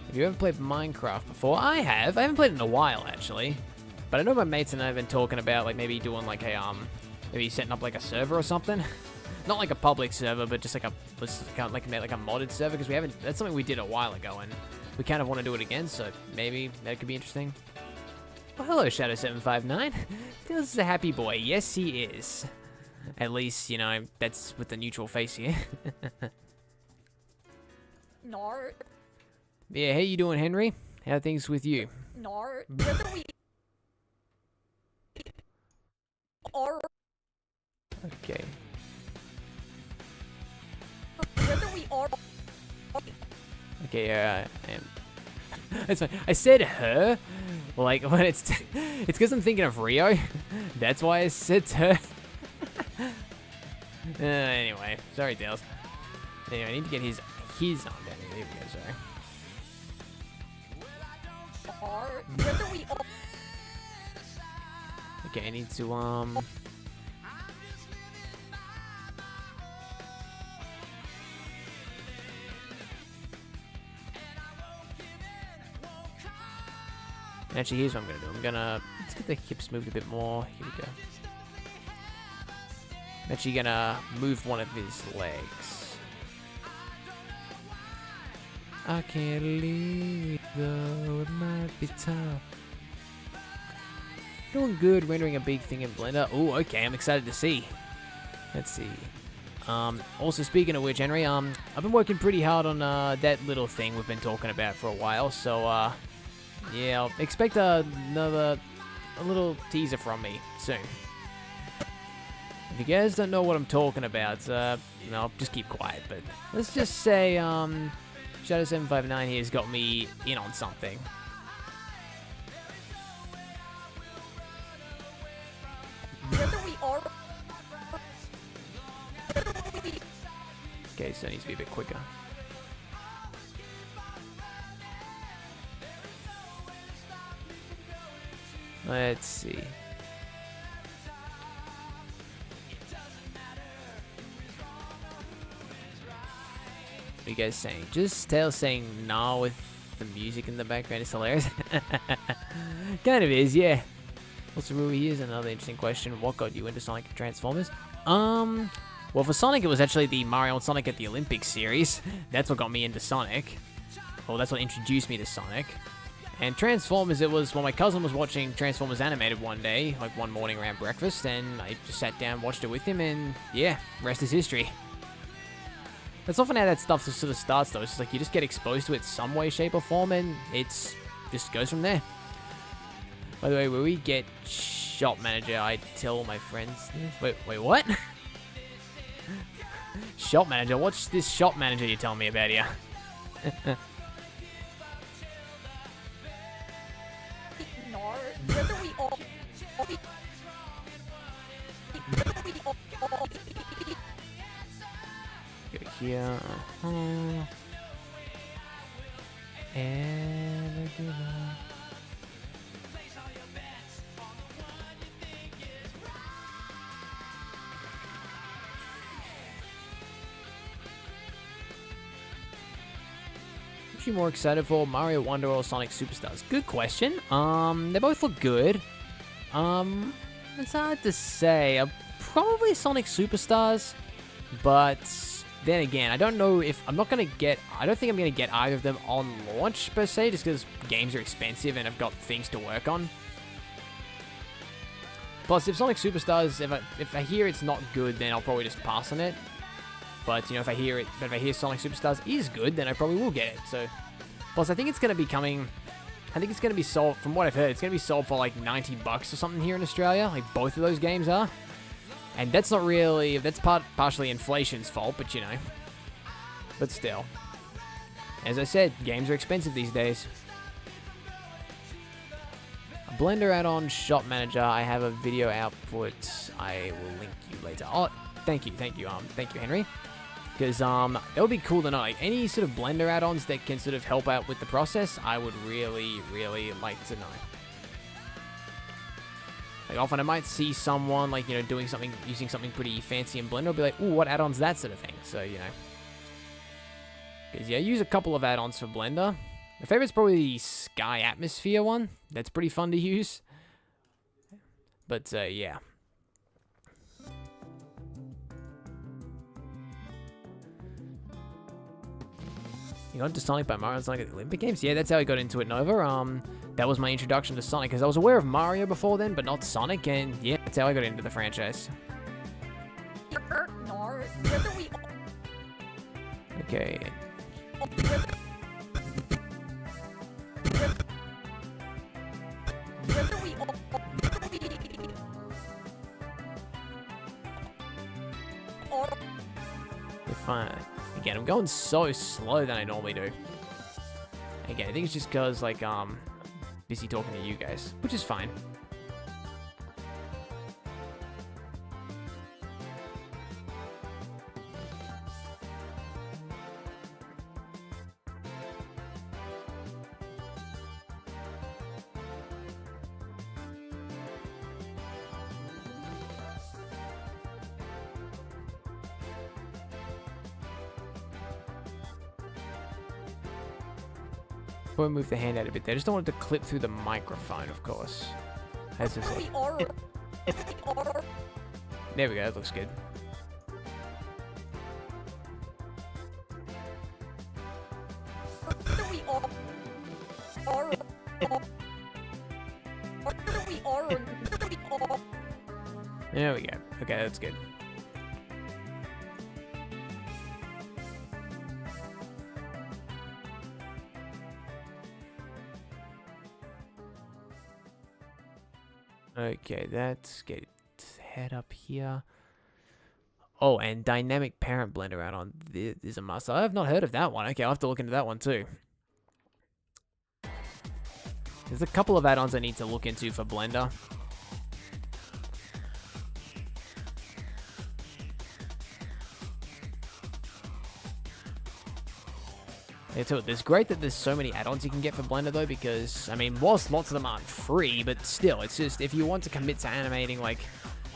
Have you ever played Minecraft before? I have. I haven't played it in a while, actually. But I know my mates and I have been talking about, like, maybe doing, like, a, maybe setting up, like, a server or something. Not like a public server, but just like a, like a modded server, because we haven't, that's something we did a while ago, and we kind of want to do it again, so maybe that could be interesting. Oh, hello, Shadow759. This is a happy boy. Yes, he is. At least, you know, that's with the neutral face here. Nart. Yeah, how you doing, Henry? How are things with you? Nart. Whether we are... Okay. Whether we are... Okay, that's fine. I said her, like, when it's because I'm thinking of Rio. That's why I said her. Anyway, sorry, Tails. Anyway, I need to get his on down here. There we go, sorry. Whether we are... Okay, I need to, actually, here's what I'm going to do. Let's get the hips moved a bit more. Here we go. I'm actually going to move one of his legs. I can't leave, though it might be tough. Doing good, rendering a big thing in Blender. Oh, okay, I'm excited to see. Let's see. Also, speaking of which, Henry, I've been working pretty hard on that little thing we've been talking about for a while, so, yeah, I'll expect a little teaser from me soon. If you guys don't know what I'm talking about, I'll just keep quiet, but let's just say, Shadow759 here has got me in on something. Okay, so it needs to be a bit quicker. Let's see. What are you guys saying? Just Tails saying nah with the music in the background is hilarious. Kind of is, yeah. Also, Rui, here's another interesting question. What got you into Sonic Transformers? Well, for Sonic, it was actually the Mario and Sonic at the Olympics series. That's what got me into Sonic. Well, that's what introduced me to Sonic. And Transformers, it was, well, my cousin was watching Transformers Animated one day, like one morning around breakfast, and I just sat down, watched it with him, and yeah, rest is history. That's often how that stuff sort of starts, though. It's just like you just get exposed to it some way, shape, or form, and it's just goes from there. By the way, when we get Shop Manager, I tell my friends this. Wait, what? Shop Manager? What's this Shop Manager you're telling me about here? Whether we all Go here. Ever give up? Which are you more excited for, Mario Wonder or Sonic Superstars? Good question. They both look good. It's hard to say. Probably Sonic Superstars, but then again, I don't know if I'm not gonna get. I don't think I'm gonna get either of them on launch per se, just because games are expensive and I've got things to work on. Plus, if Sonic Superstars, if I hear it's not good, then I'll probably just pass on it. But you know, if I hear Sonic Superstars is good, then I probably will get it. So, plus I think it's gonna be coming. I think it's gonna be sold. From what I've heard, it's gonna be sold for like $90 or something here in Australia. Like both of those games are. And that's not really, that's partially inflation's fault, but you know. But still. As I said, games are expensive these days. A Blender add-on shop manager. I have a video output. I will link you later. Oh, thank you, Henry. Because that would be cool to know. Like any sort of Blender add-ons that can sort of help out with the process, I would really, really like to know. Like often I might see someone like, you know, doing something, using something pretty fancy in Blender. I'll be like, ooh, what add-ons, that sort of thing. So, you know. Because, yeah, I use a couple of add-ons for Blender. My favorite's probably the Sky Atmosphere one. That's pretty fun to use. But, yeah. You got into Sonic by Mario and Sonic at the Olympic Games? Yeah, that's how I got into it, Nova. That was my introduction to Sonic, because I was aware of Mario before then, but not Sonic, and yeah, that's how I got into the franchise. Okay. Fine. Again, I'm going so slow than I normally do. Again, I think it's just because, like, busy talking to you guys, which is fine. Probably move the hand out a bit there. I just don't want it to clip through the microphone, of course. As is like... There we go, that looks good. There we go. Okay, that's good. Okay, let's get head up here. Oh, and dynamic parent blender add-on. This is a must. I have not heard of that one. Okay, I'll have to look into that one too. There's a couple of add-ons I need to look into for Blender. It's great that there's so many add-ons you can get for Blender though, because, I mean, whilst lots of them aren't free, but still, it's just, if you want to commit to animating, like,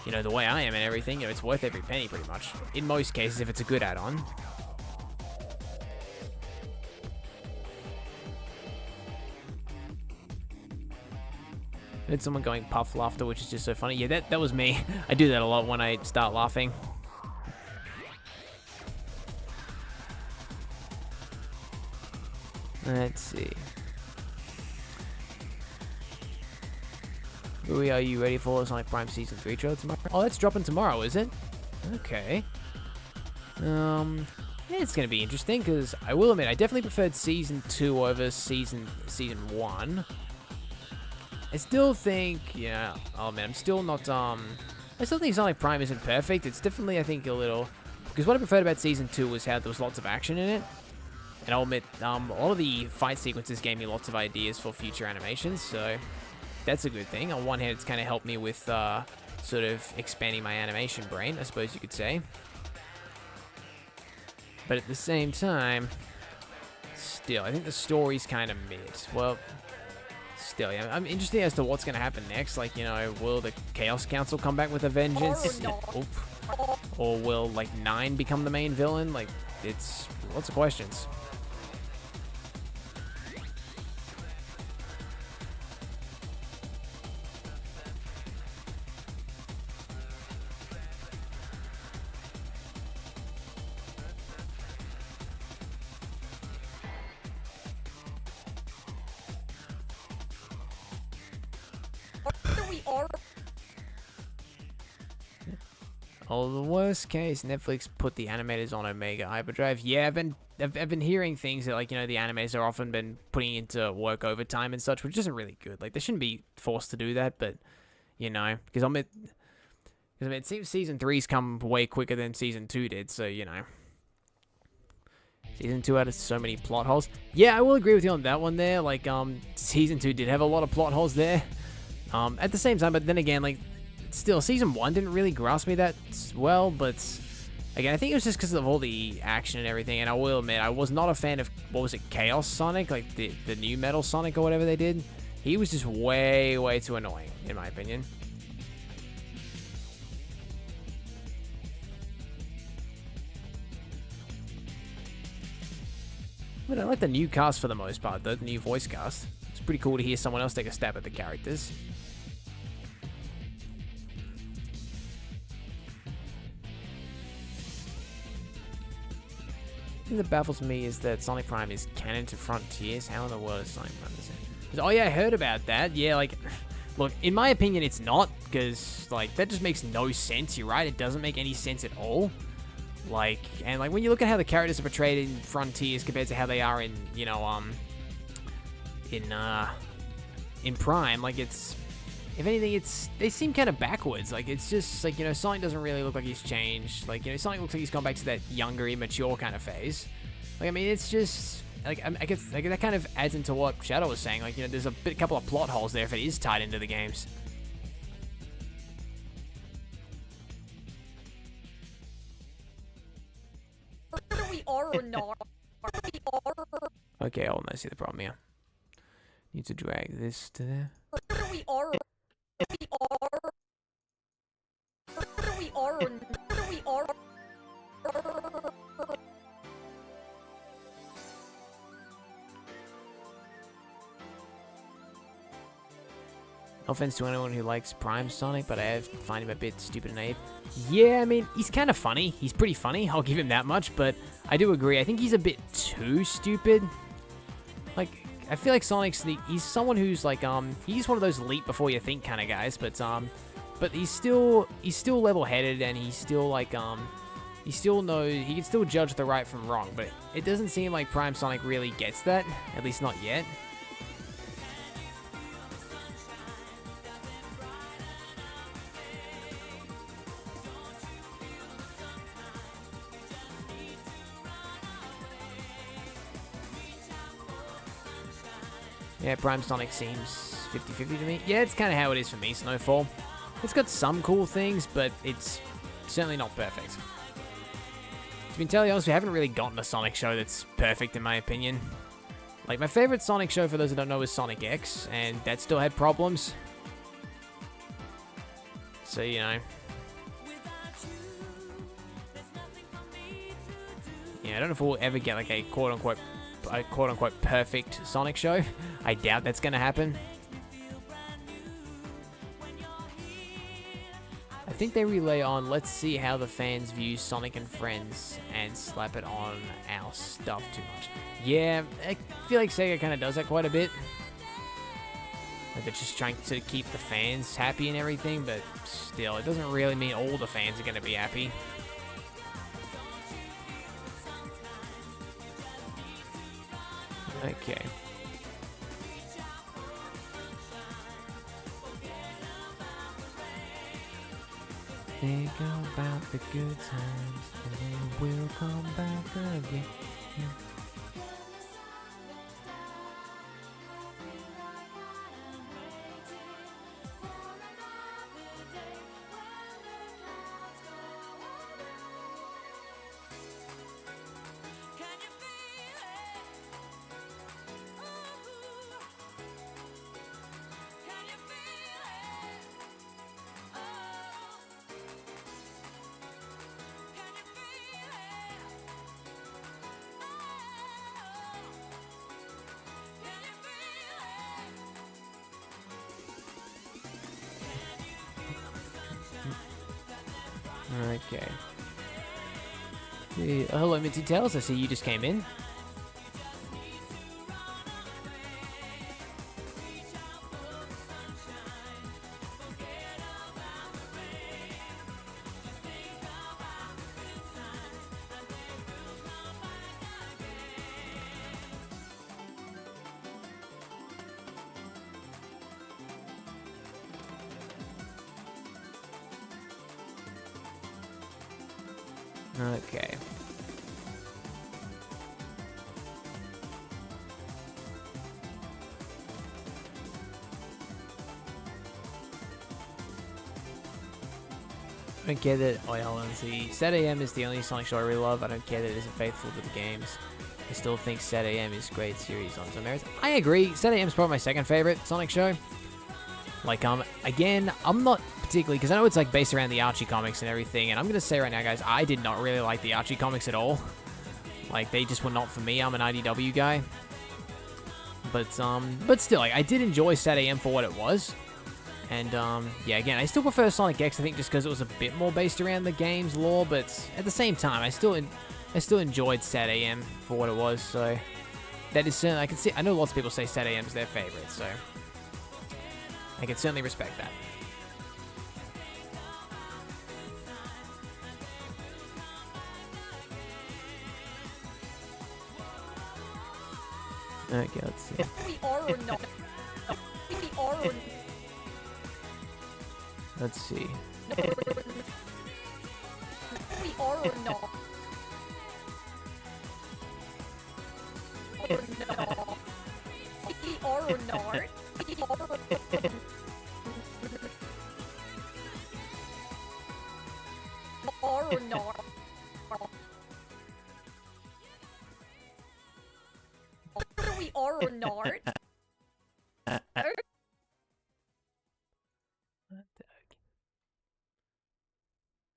you know, the way I am and everything, you know, it's worth every penny pretty much. In most cases, if it's a good add-on. I heard someone going puff laughter, which is just so funny. Yeah, that was me. I do that a lot when I start laughing. Let's see. Are you ready for Sonic Prime Season 3 trailer tomorrow? Oh, that's dropping tomorrow, is it? Okay. Yeah, it's gonna be interesting, because I will admit, I definitely preferred Season 2 over Season 1. I still think, yeah, oh man, I'm still not, I still think Sonic Prime isn't perfect. It's definitely, I think, a little, because what I preferred about Season 2 was how there was lots of action in it. And I'll admit, all of the fight sequences gave me lots of ideas for future animations, so that's a good thing. On one hand, it's kind of helped me with sort of expanding my animation brain, I suppose you could say. But at the same time, still, I think the story's kind of mid. Well, still, yeah, I'm interested as to what's going to happen next. Like, you know, will the Chaos Council come back with a vengeance? Or will, like, 9 become the main villain? Like, it's lots of questions. Oh, the worst case, Netflix put the animators on Omega Hyperdrive. Yeah, I've been hearing things that, like, you know, the animators are often been putting into work overtime and such, which isn't really good. Like, they shouldn't be forced to do that, but, you know, because it seems Season 3's come way quicker than Season 2 did, so, you know. Season 2 had so many plot holes. Yeah, I will agree with you on that one there. Like, Season 2 did have a lot of plot holes there. At the same time, but then again, like, still, Season 1 didn't really grasp me that well, but again, I think it was just because of all the action and everything, and I will admit, I was not a fan of, what was it, Chaos Sonic? Like, the new Metal Sonic or whatever they did? He was just way, way too annoying, in my opinion. But I like the new cast for the most part, though, the new voice cast. It's pretty cool to hear someone else take a stab at the characters. The thing that baffles me is that Sonic Prime is canon to Frontiers. How in the world is Sonic Prime the same? Oh yeah, I heard about that. Yeah, like, look, in my opinion, it's not, because, like, that just makes no sense. You're right, it doesn't make any sense at all. Like, and, like, when you look at how the characters are portrayed in Frontiers compared to how they are in, you know, in Prime, like, it's, if anything, they seem kind of backwards. Like, it's just, like, you know, Sonic doesn't really look like he's changed. Like, you know, Sonic looks like he's gone back to that younger, immature kind of phase. Like, I mean, it's just, like, I guess like, that kind of adds into what Shadow was saying. Like, you know, there's a couple of plot holes there if it is tied into the games. We are or not. We are. Okay, hold on, I see the problem here. Need to drag this to there. We are. We are. We are. We are. No offense to anyone who likes Prime Sonic, but I find him a bit stupid and naive. Yeah, I mean, he's kind of funny. He's pretty funny, I'll give him that much, but I do agree. I think he's a bit too stupid. Like, I feel like he's someone who's like, he's one of those leap before you think kind of guys, but he's still level-headed, and he's still like, he can still judge the right from wrong, but it doesn't seem like Prime Sonic really gets that, at least not yet. Yeah, Prime Sonic seems 50-50 to me. Yeah, it's kind of how it is for me, Snowfall. It's got some cool things, but it's certainly not perfect. To be entirely honest, we haven't really gotten a Sonic show that's perfect, in my opinion. Like, my favorite Sonic show, for those who don't know, is Sonic X, and that still had problems. So, you know. Yeah, I don't know if we'll ever get, like, a quote-unquote perfect Sonic show. I doubt that's gonna happen. I think they relay on, let's see how the fans view Sonic and Friends and slap it on our stuff too much. Yeah, I feel like Sega kind of does that quite a bit. Like, they're just trying to keep the fans happy and everything, but still, it doesn't really mean all the fans are gonna be happy. Okay. Think about the good times, and they will come back again. Okay. Hello, Minty Tails. I see you just came in. Okay. I don't care that. Oh, yeah, hold on. See, Set AM is the only Sonic show I really love. I don't care that it isn't faithful to the games. I still think Set AM is a great series on its own merits. I agree. Set AM is probably my second favorite Sonic show. Like, again, I'm not particularly, because I know it's like based around the Archie comics and everything, and I'm gonna say right now, guys, I did not really like the Archie comics at all. Like, they just were not for me. I'm an IDW guy. But still, like, I did enjoy Set AM for what it was. And, yeah, again, I still prefer Sonic X, I think, just because it was a bit more based around the game's lore, but at the same time, I still enjoyed Set AM for what it was, so that is certainly, I can see, I know lots of people say Set AM is their favorite, so I can certainly respect that. Okay, let's see. We are or not. We are or Let's see. We are or not. Or no. We are or not. We are or not. Whether we are or not.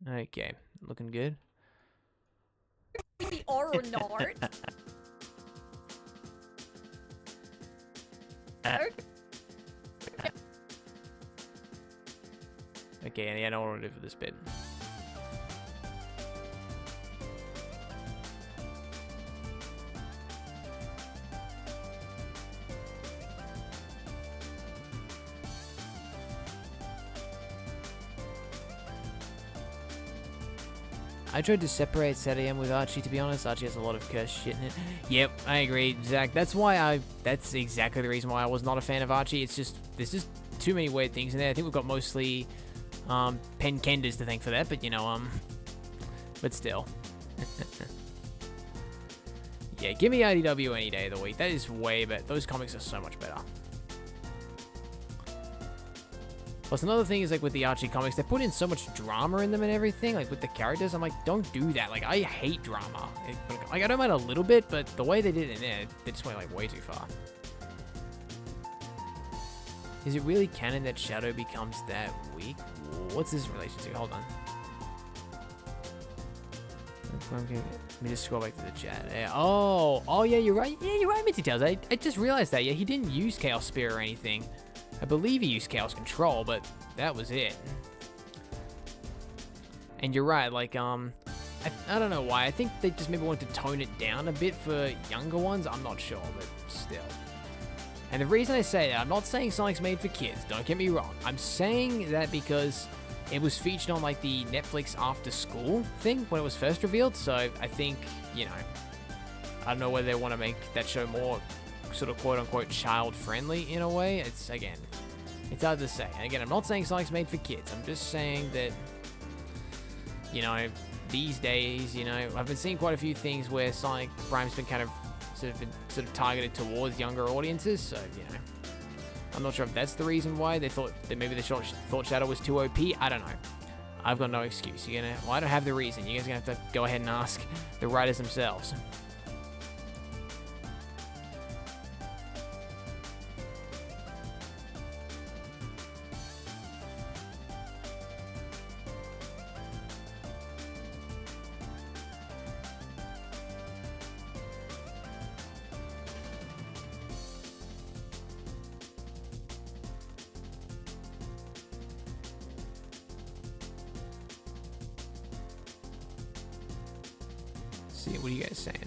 Okay, looking good. We are or not. Okay, and yeah, I know what I want to do for this bit. I tried to separate Set AM with Archie, to be honest. Archie has a lot of cursed shit in it. Yep, I agree, Zach. That's exactly the reason why I was not a fan of Archie. It's just, there's just too many weird things in there. I think we've got mostly Pen Kenders to thank for that, but you know, but still. Yeah, give me IDW any day of the week. That is way better. Those comics are so much better. Plus, another thing is, like, with the Archie comics, they put in so much drama in them and everything, like, with the characters. I'm like, don't do that. Like, I hate drama. Like, I don't mind a little bit, but the way they did it in there, they just went, like, way too far. Is it really canon that Shadow becomes that weak? What's this in relation to? Hold on. Let me just scroll back to the chat. Yeah. Oh, yeah, you're right. Yeah, you're right, Minty Tails. I just realized that. Yeah, he didn't use Chaos Spear or anything. I believe he used Chaos Control, but that was it. And you're right, like, I don't know why. I think they just maybe wanted to tone it down a bit for younger ones. I'm not sure, but still. And the reason I say that, I'm not saying Sonic's made for kids. Don't get me wrong. I'm saying that because it was featured on, like, the Netflix After School thing when it was first revealed. So I think, you know, I don't know whether they want to make that show more sort of quote-unquote child-friendly in a way. It's, again, it's hard to say. And again, I'm not saying Sonic's made for kids. I'm just saying that, you know, these days, you know, I've been seeing quite a few things where Sonic Prime's been kind of sort of targeted towards younger audiences. So, you know, I'm not sure if that's the reason why they thought that maybe they thought Shadow was too OP. I don't know. I've got no excuse. Well, I don't have the reason. You guys are gonna have to go ahead and ask the writers themselves. see, what are you guys saying?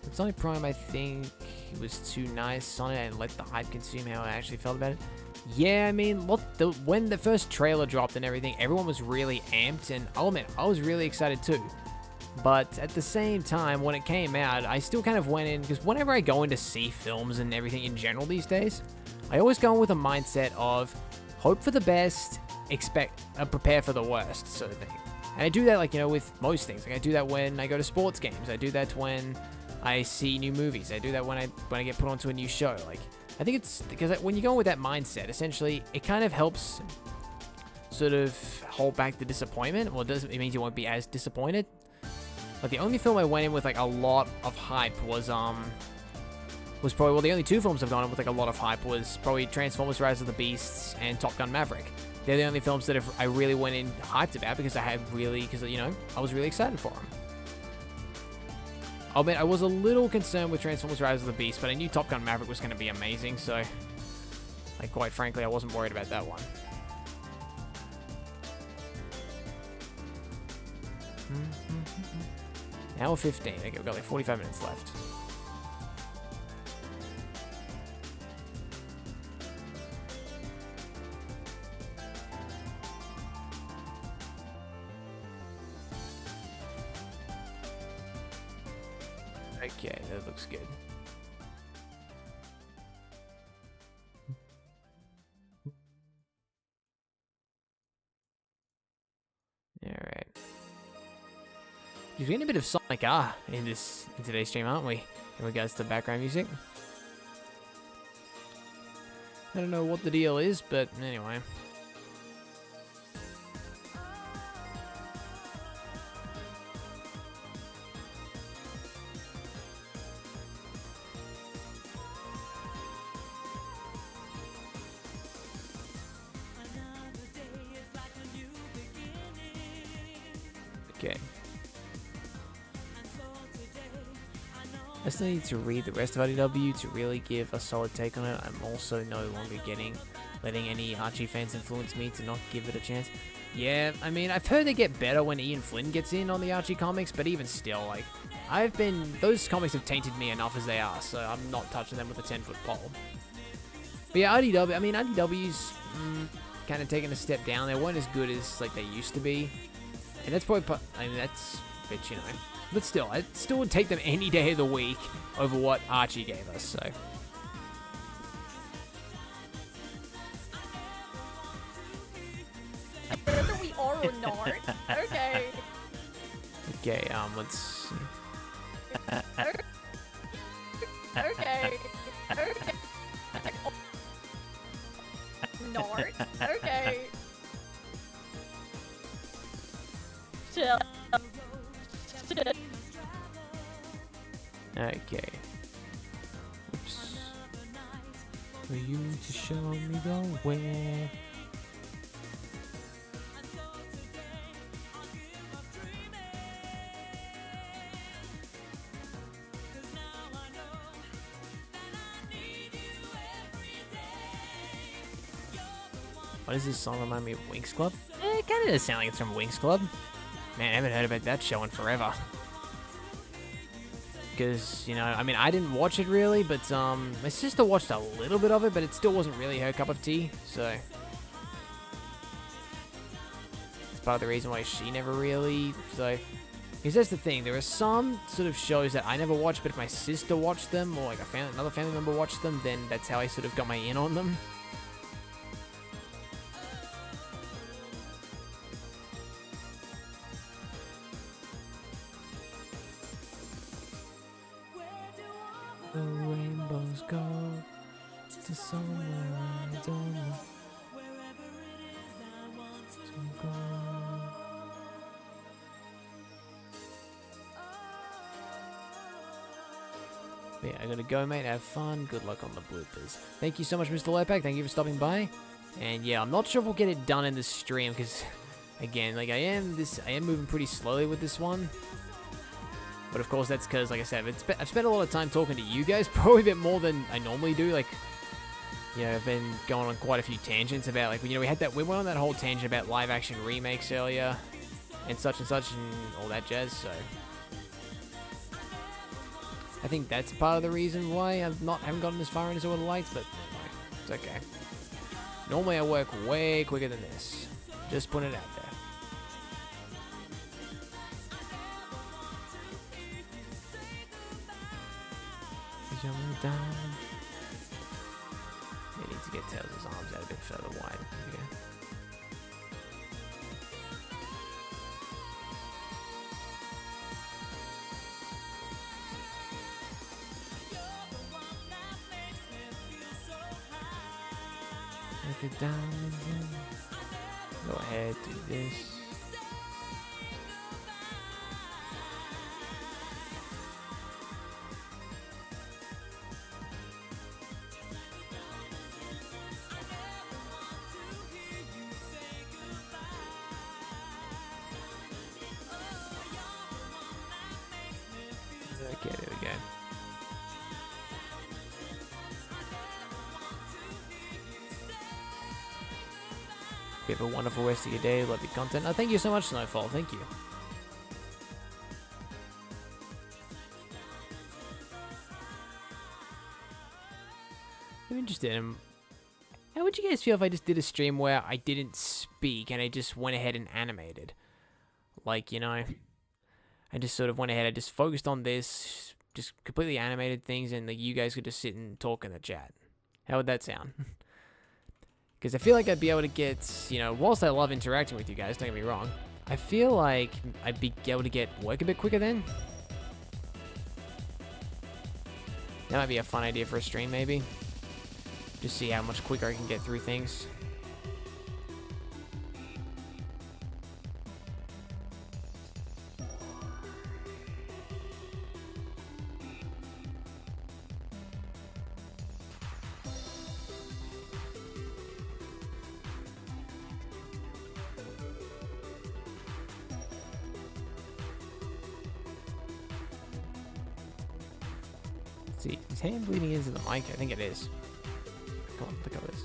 With Sonic Prime, I think it was too nice on it and let the hype consume how I actually felt about it. Yeah, I mean, look, when the first trailer dropped and everything, everyone was really amped, and I'll admit, I was really excited too. But at the same time, when it came out, I still kind of went in, because whenever I go in to see films and everything in general these days, I always go in with a mindset of hope for the best, prepare for the worst sort of thing. And I do that, like, you know, with most things. Like, I do that when I go to sports games. I do that when I see new movies. I do that when I get put onto a new show. Like, I think it's because when you go in with that mindset, essentially, it kind of helps sort of hold back the disappointment. Well, it means you won't be as disappointed. Like, the only film I went in with, like, a lot of hype was probably, well, the only two films I've gone in with, like, a lot of hype was probably Transformers Rise of the Beasts and Top Gun Maverick. They're the only films that I really went in hyped about because you know, I was really excited for them. I'll admit, I was a little concerned with Transformers Rise of the Beast, but I knew Top Gun Maverick was going to be amazing, so, like, quite frankly, I wasn't worried about that one. Hour 15. Okay, we've got like 45 minutes left. Okay, that looks good. Alright. We're getting a bit of Sonic R in today's stream, aren't we? In regards to background music. I don't know what the deal is, but anyway. Okay. I still need to read the rest of IDW to really give a solid take on it. I'm also no longer letting any Archie fans influence me to not give it a chance. Yeah, I mean, I've heard they get better when Ian Flynn gets in on the Archie comics, but even still, like, those comics have tainted me enough as they are, so I'm not touching them with a 10-foot pole. But yeah, IDW's kind of taking a step down. They weren't as good as, like, they used to be. And that's probably, that's a bit, you know. But still, I still would take them any day of the week over what Archie gave us, so. Whether we are or not. Okay. Okay, let's see. Okay. Okay. Not. Okay. Chill. Okay. Oops. For you to show me the way. What does this song remind me of? Winx Club? It kind of does sound like it's from Winx Club. Man, I haven't heard about that show in forever. Because, you know, I mean, I didn't watch it really, but my sister watched a little bit of it, but it still wasn't really her cup of tea, so. It's part of the reason why she never really, so. Because that's the thing, there are some sort of shows that I never watched, but if my sister watched them, or like another family member watched them, then that's how I sort of got my in on them. The rainbows go to somewhere I don't know. To go. Yeah, I gotta go, mate. Have fun. Good luck on the bloopers. Thank you so much, Mr. Lopak. Thank you for stopping by. And yeah, I'm not sure if we'll get it done in this stream because, again, like I am moving pretty slowly with this one. But of course, that's because, like I said, I've spent a lot of time talking to you guys, probably a bit more than I normally do. Like, you know, I've been going on quite a few tangents about, like, you know, we went on that whole tangent about live-action remakes earlier, and such and all that jazz. So, I think that's part of the reason why haven't gotten as far into Sword of the Lights, but anyway, it's okay. Normally I work way quicker than this. Just putting it out there. Down. We need to get Tails' arms out a bit further wide. Okay. Look it down. Go ahead, do this. Okay, there we go. You have a wonderful rest of your day. Love your content. Oh, thank you so much, Snowfall. Thank you. I'm interested in... How would you guys feel if I just did a stream where I didn't speak and I just went ahead and animated? Like, you know... I just sort of went ahead, I just focused on this, just completely animated things, and like, you guys could just sit and talk in the chat. How would that sound? Because I feel like I'd be able to get, you know, whilst I love interacting with you guys, don't get me wrong, I feel like I'd be able to get work a bit quicker then. That might be a fun idea for a stream, maybe. Just see how much quicker I can get through things. See, is hand bleeding into the mic? I think it is. Come on, look at this.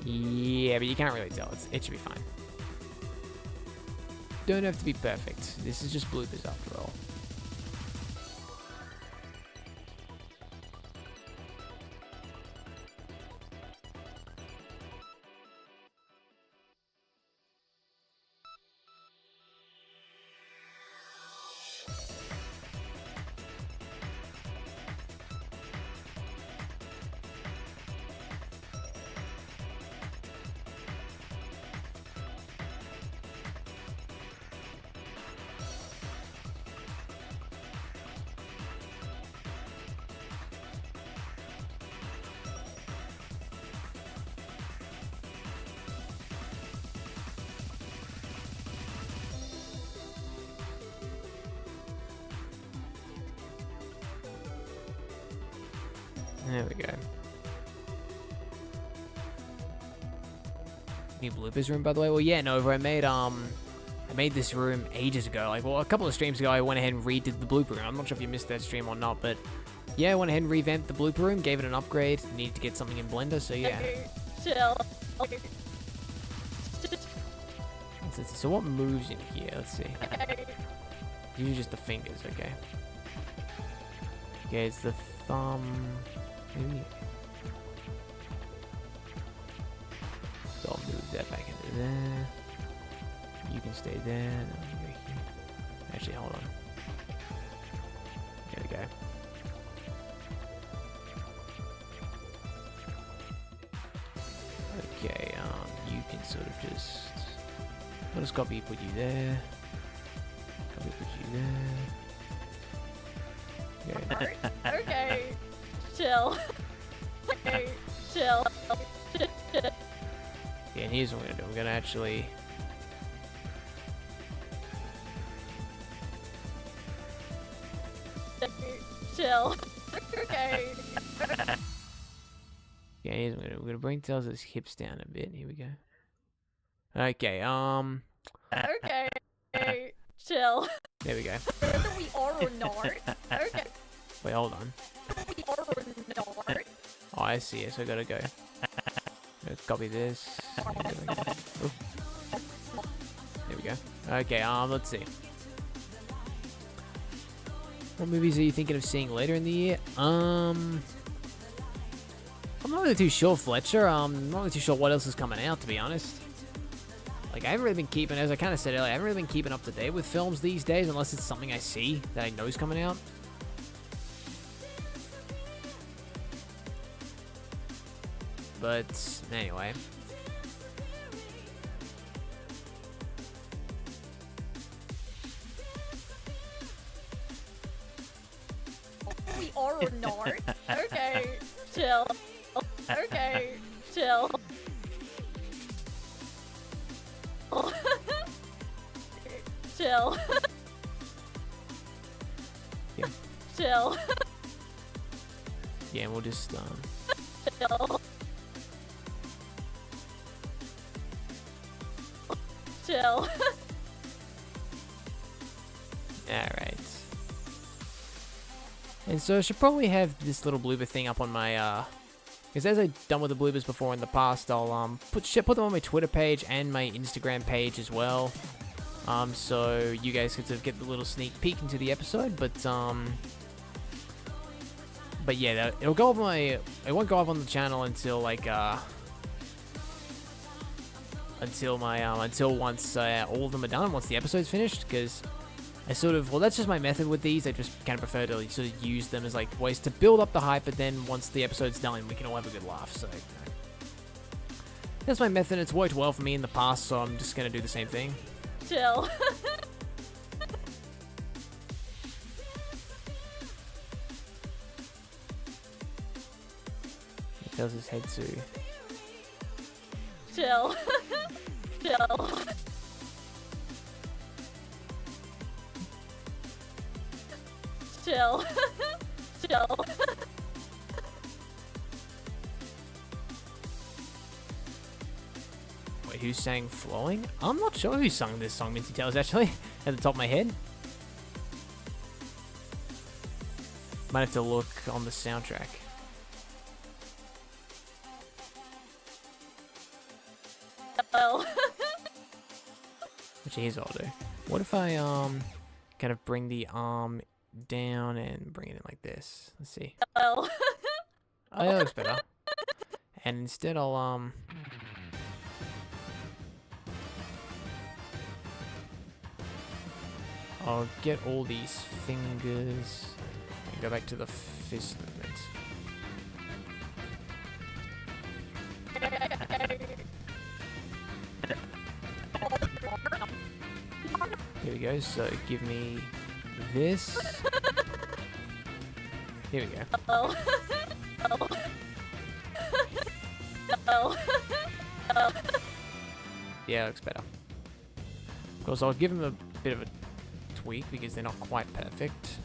Yeah, but you can't really tell. It should be fine. Don't have to be perfect. This is just bloopers after all. There we go. New bloopers room, by the way. Well, yeah, Nova, I made this room ages ago. Like, well, a couple of streams ago, I went ahead and redid the blooper room. I'm not sure if you missed that stream or not, but yeah, I went ahead and revamped the blooper room, gave it an upgrade. Needed to get something in Blender, so yeah. Chill. So what moves in here? Let's see. Usually just the fingers, okay. Okay, it's the thumb. Maybe. So I'll move that back into there. You can stay there. No, you go here. Actually, hold on. There we go. Okay, you can sort of just... I'll just copy, put you there. Copy, put you there. Okay. Okay. Chill. Okay. Chill. Yeah, and here's what we're gonna do. We're gonna actually... Chill. Okay. Yeah, here's what we're gonna bring Tails' hips down a bit. Here we go. Okay, Okay. Chill. there we go. Whether we are or not. Okay. Wait, hold on. We are or not. Oh, I see it, so I gotta go. Copy this. Ooh. There we go. Okay, let's see. What movies are you thinking of seeing later in the year? I'm not really too sure, Fletcher. I'm not really too sure what else is coming out, to be honest. Like, I haven't really been keeping, as I kind of said earlier, I haven't really been keeping up to date with films these days, unless it's something I see that I know is coming out. But, anyway. We are or not? Okay, chill. Okay, chill. Chill. Yeah. Chill. Yeah, and we'll just, Chill. Chill. Alright. And so I should probably have this little blooper thing up on my, because as I've done with the bloopers before in the past, I'll put them on my Twitter page and my Instagram page as well. So you guys get to get the little sneak peek into the episode, but yeah, it'll go up it won't go up on the channel until like until once all of them are done, once the episode's finished, because I sort of, well, that's just my method with these. I just kind of prefer to like, sort of use them as like ways to build up the hype, but then once the episode's done, we can all have a good laugh. So that's my method. It's worked well for me in the past, so I'm just gonna do the same thing. Chill. He tells his head to. Chill. Chill. Chill. Chill. Wait, who sang Flowing? I'm not sure who sung this song, Minty Tails, actually, at the top of my head. Might have to look on the soundtrack. Chill. Which here's what I'll do. What if I kind of bring the arm down and bring it in like this? Let's see. Chill. Oh, that looks better. And instead I'll get all these fingers and go back to the fist movement. Here we go, so give me this. Here we go. Oh. Oh. Oh. Oh. Yeah, looks better. Of course, I'll give them a bit of a tweak because they're not quite perfect.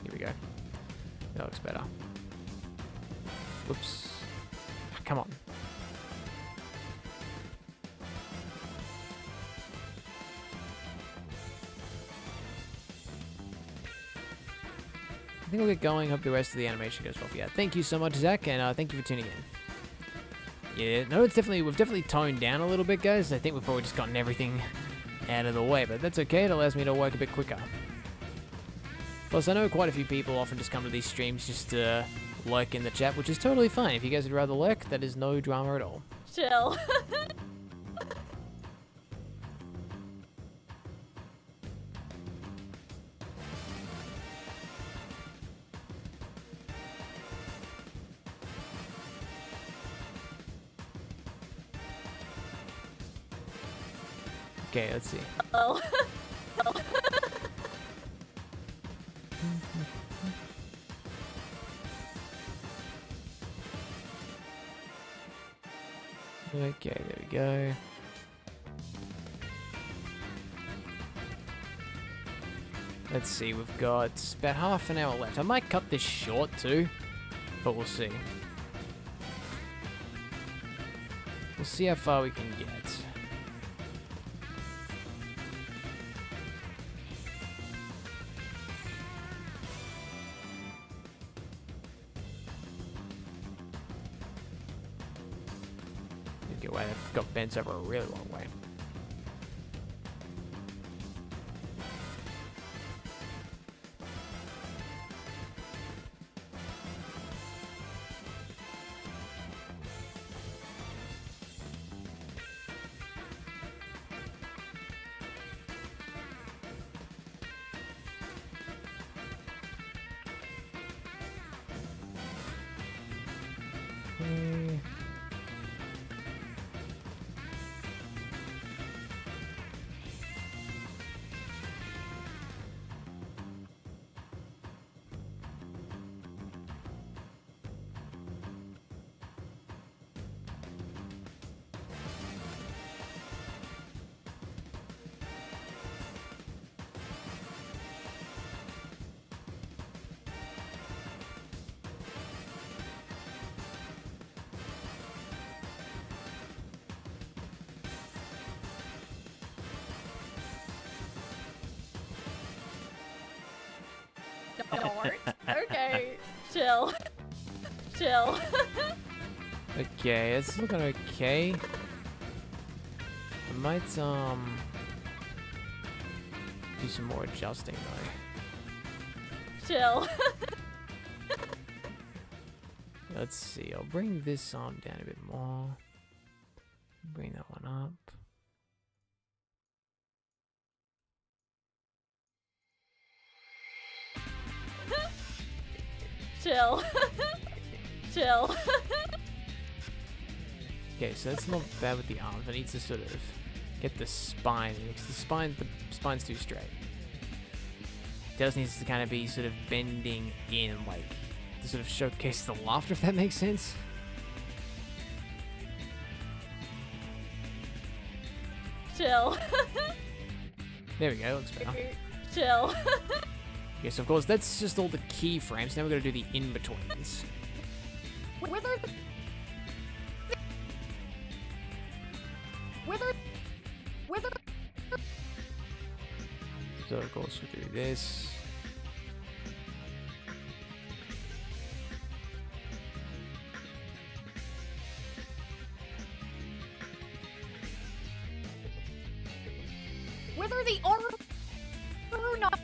Here we go. That looks better. Whoops. Come on. I think we'll get going. Hope the rest of the animation goes well for you. Thank you so much, Zach, and thank you for tuning in. Yeah, no, we've definitely toned down a little bit, guys. I think we've probably just gotten everything out of the way, but that's okay. It allows me to work a bit quicker. Plus, I know quite a few people often just come to these streams just to lurk in the chat, which is totally fine. If you guys would rather lurk, that is no drama at all. Chill. Okay, let's see. Oh. Okay, there we go. Let's see, we've got about half an hour left. I might cut this short too, but we'll see. We'll see how far we can get. Way that got bent over a really long way. Okay. Nart. Okay. Chill. Chill. Okay, it's looking okay. I might do some more adjusting though. Chill. Let's see, I'll bring this arm down a bit more. Bring that one up. Chill. Chill. Okay, so that's not bad with the arms. I need to sort of get the spine, because the spine's too straight. It does need to kind of be sort of bending in, like, to sort of showcase the laughter, if that makes sense. Chill. There we go, looks better. Chill. Okay, so of course that's just all the keyframes. Now we're gonna do the in-betweens. Whether So of course we do this. whether the or not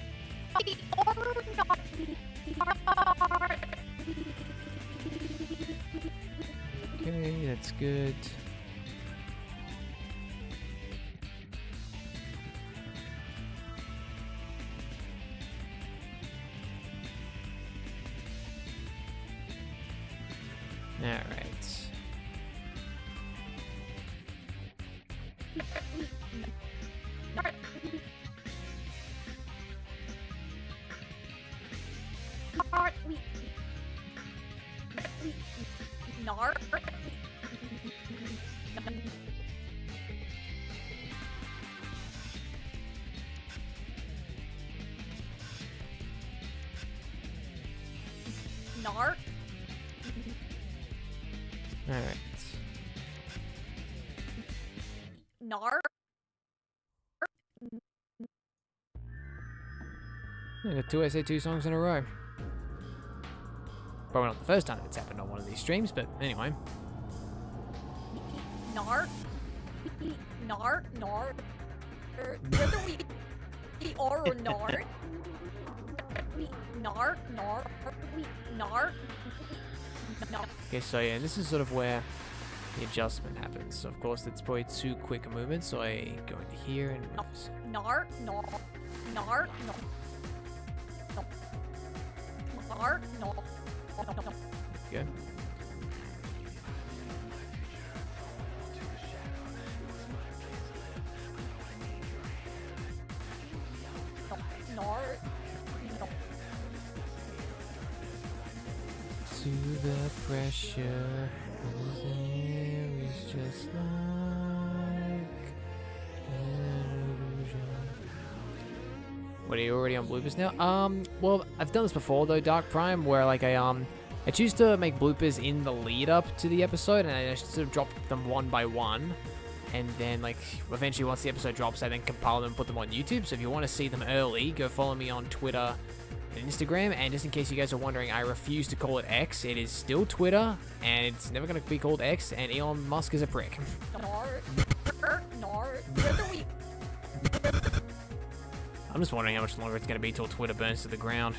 the or not Okay, that's good. Alright. Nart. Alright. Nart. I got two SA2 songs in a row. Probably not the first time it's happened on one of these streams, but anyway. Nart. Nart. Nart. Whether we are or nart. Nart. Nart. Nart. Okay, so yeah, this is sort of where the adjustment happens. So of course it's probably too quick a movement, so I go into here and move this. Nart. Nart. Nart. Nart. Nart. Good. Nart. To the pressure, the air is just like an illusion. What, are you already on bloopers now? Well, I've done this before though, Dark Prime, where like I choose to make bloopers in the lead up to the episode, and I just sort of drop them one by one, and then like eventually once the episode drops, I then compile them and put them on YouTube. So if you want to see them early, go follow me on Twitter and Instagram. And just in case you guys are wondering, I refuse to call it X. It is still Twitter, and it's never going to be called X, and Elon Musk is a prick. I'm just wondering how much longer it's going to be till Twitter burns to the ground.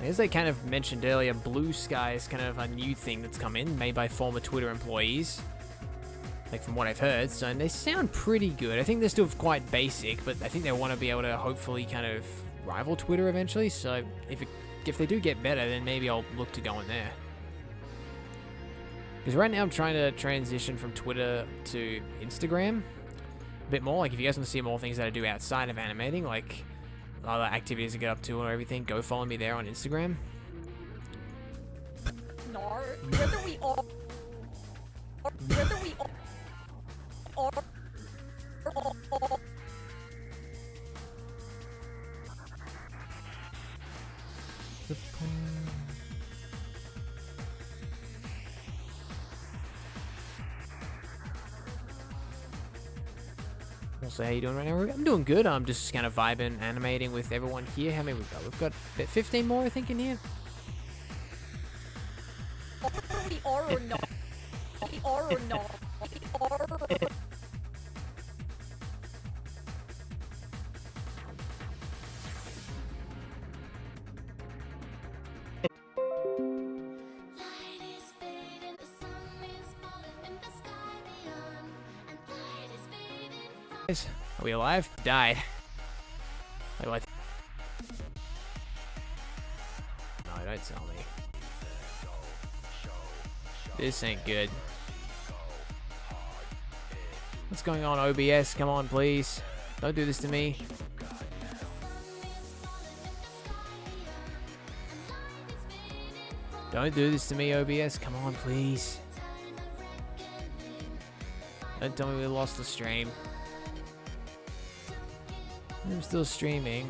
As they kind of mentioned earlier, Blue Sky is kind of a new thing that's come in, made by former Twitter employees, like from what I've heard. So, and they sound pretty good. I think they're still quite basic, but I think they want to be able to hopefully kind of rival Twitter eventually. So if it if they do get better, then maybe I'll look to go in there. Because right now I'm trying to transition from Twitter to Instagram a bit more. Like, if you guys want to see more things that I do outside of animating, like other activities I get up to or everything, go follow me there on Instagram. No, whether we are, whether we are, Also, how you doing right now? I'm doing good. I'm just kind of vibing, animating with everyone here. How many we've got? We've got 15 more, I think, in here. we are or not, we are or not, we are. Are we alive? Died. Wait, what? No, don't tell me. This ain't good. What's going on, OBS? Come on, please. Don't do this to me. Don't do this to me, OBS. Come on, please. Don't tell me we lost the stream. I'm still streaming.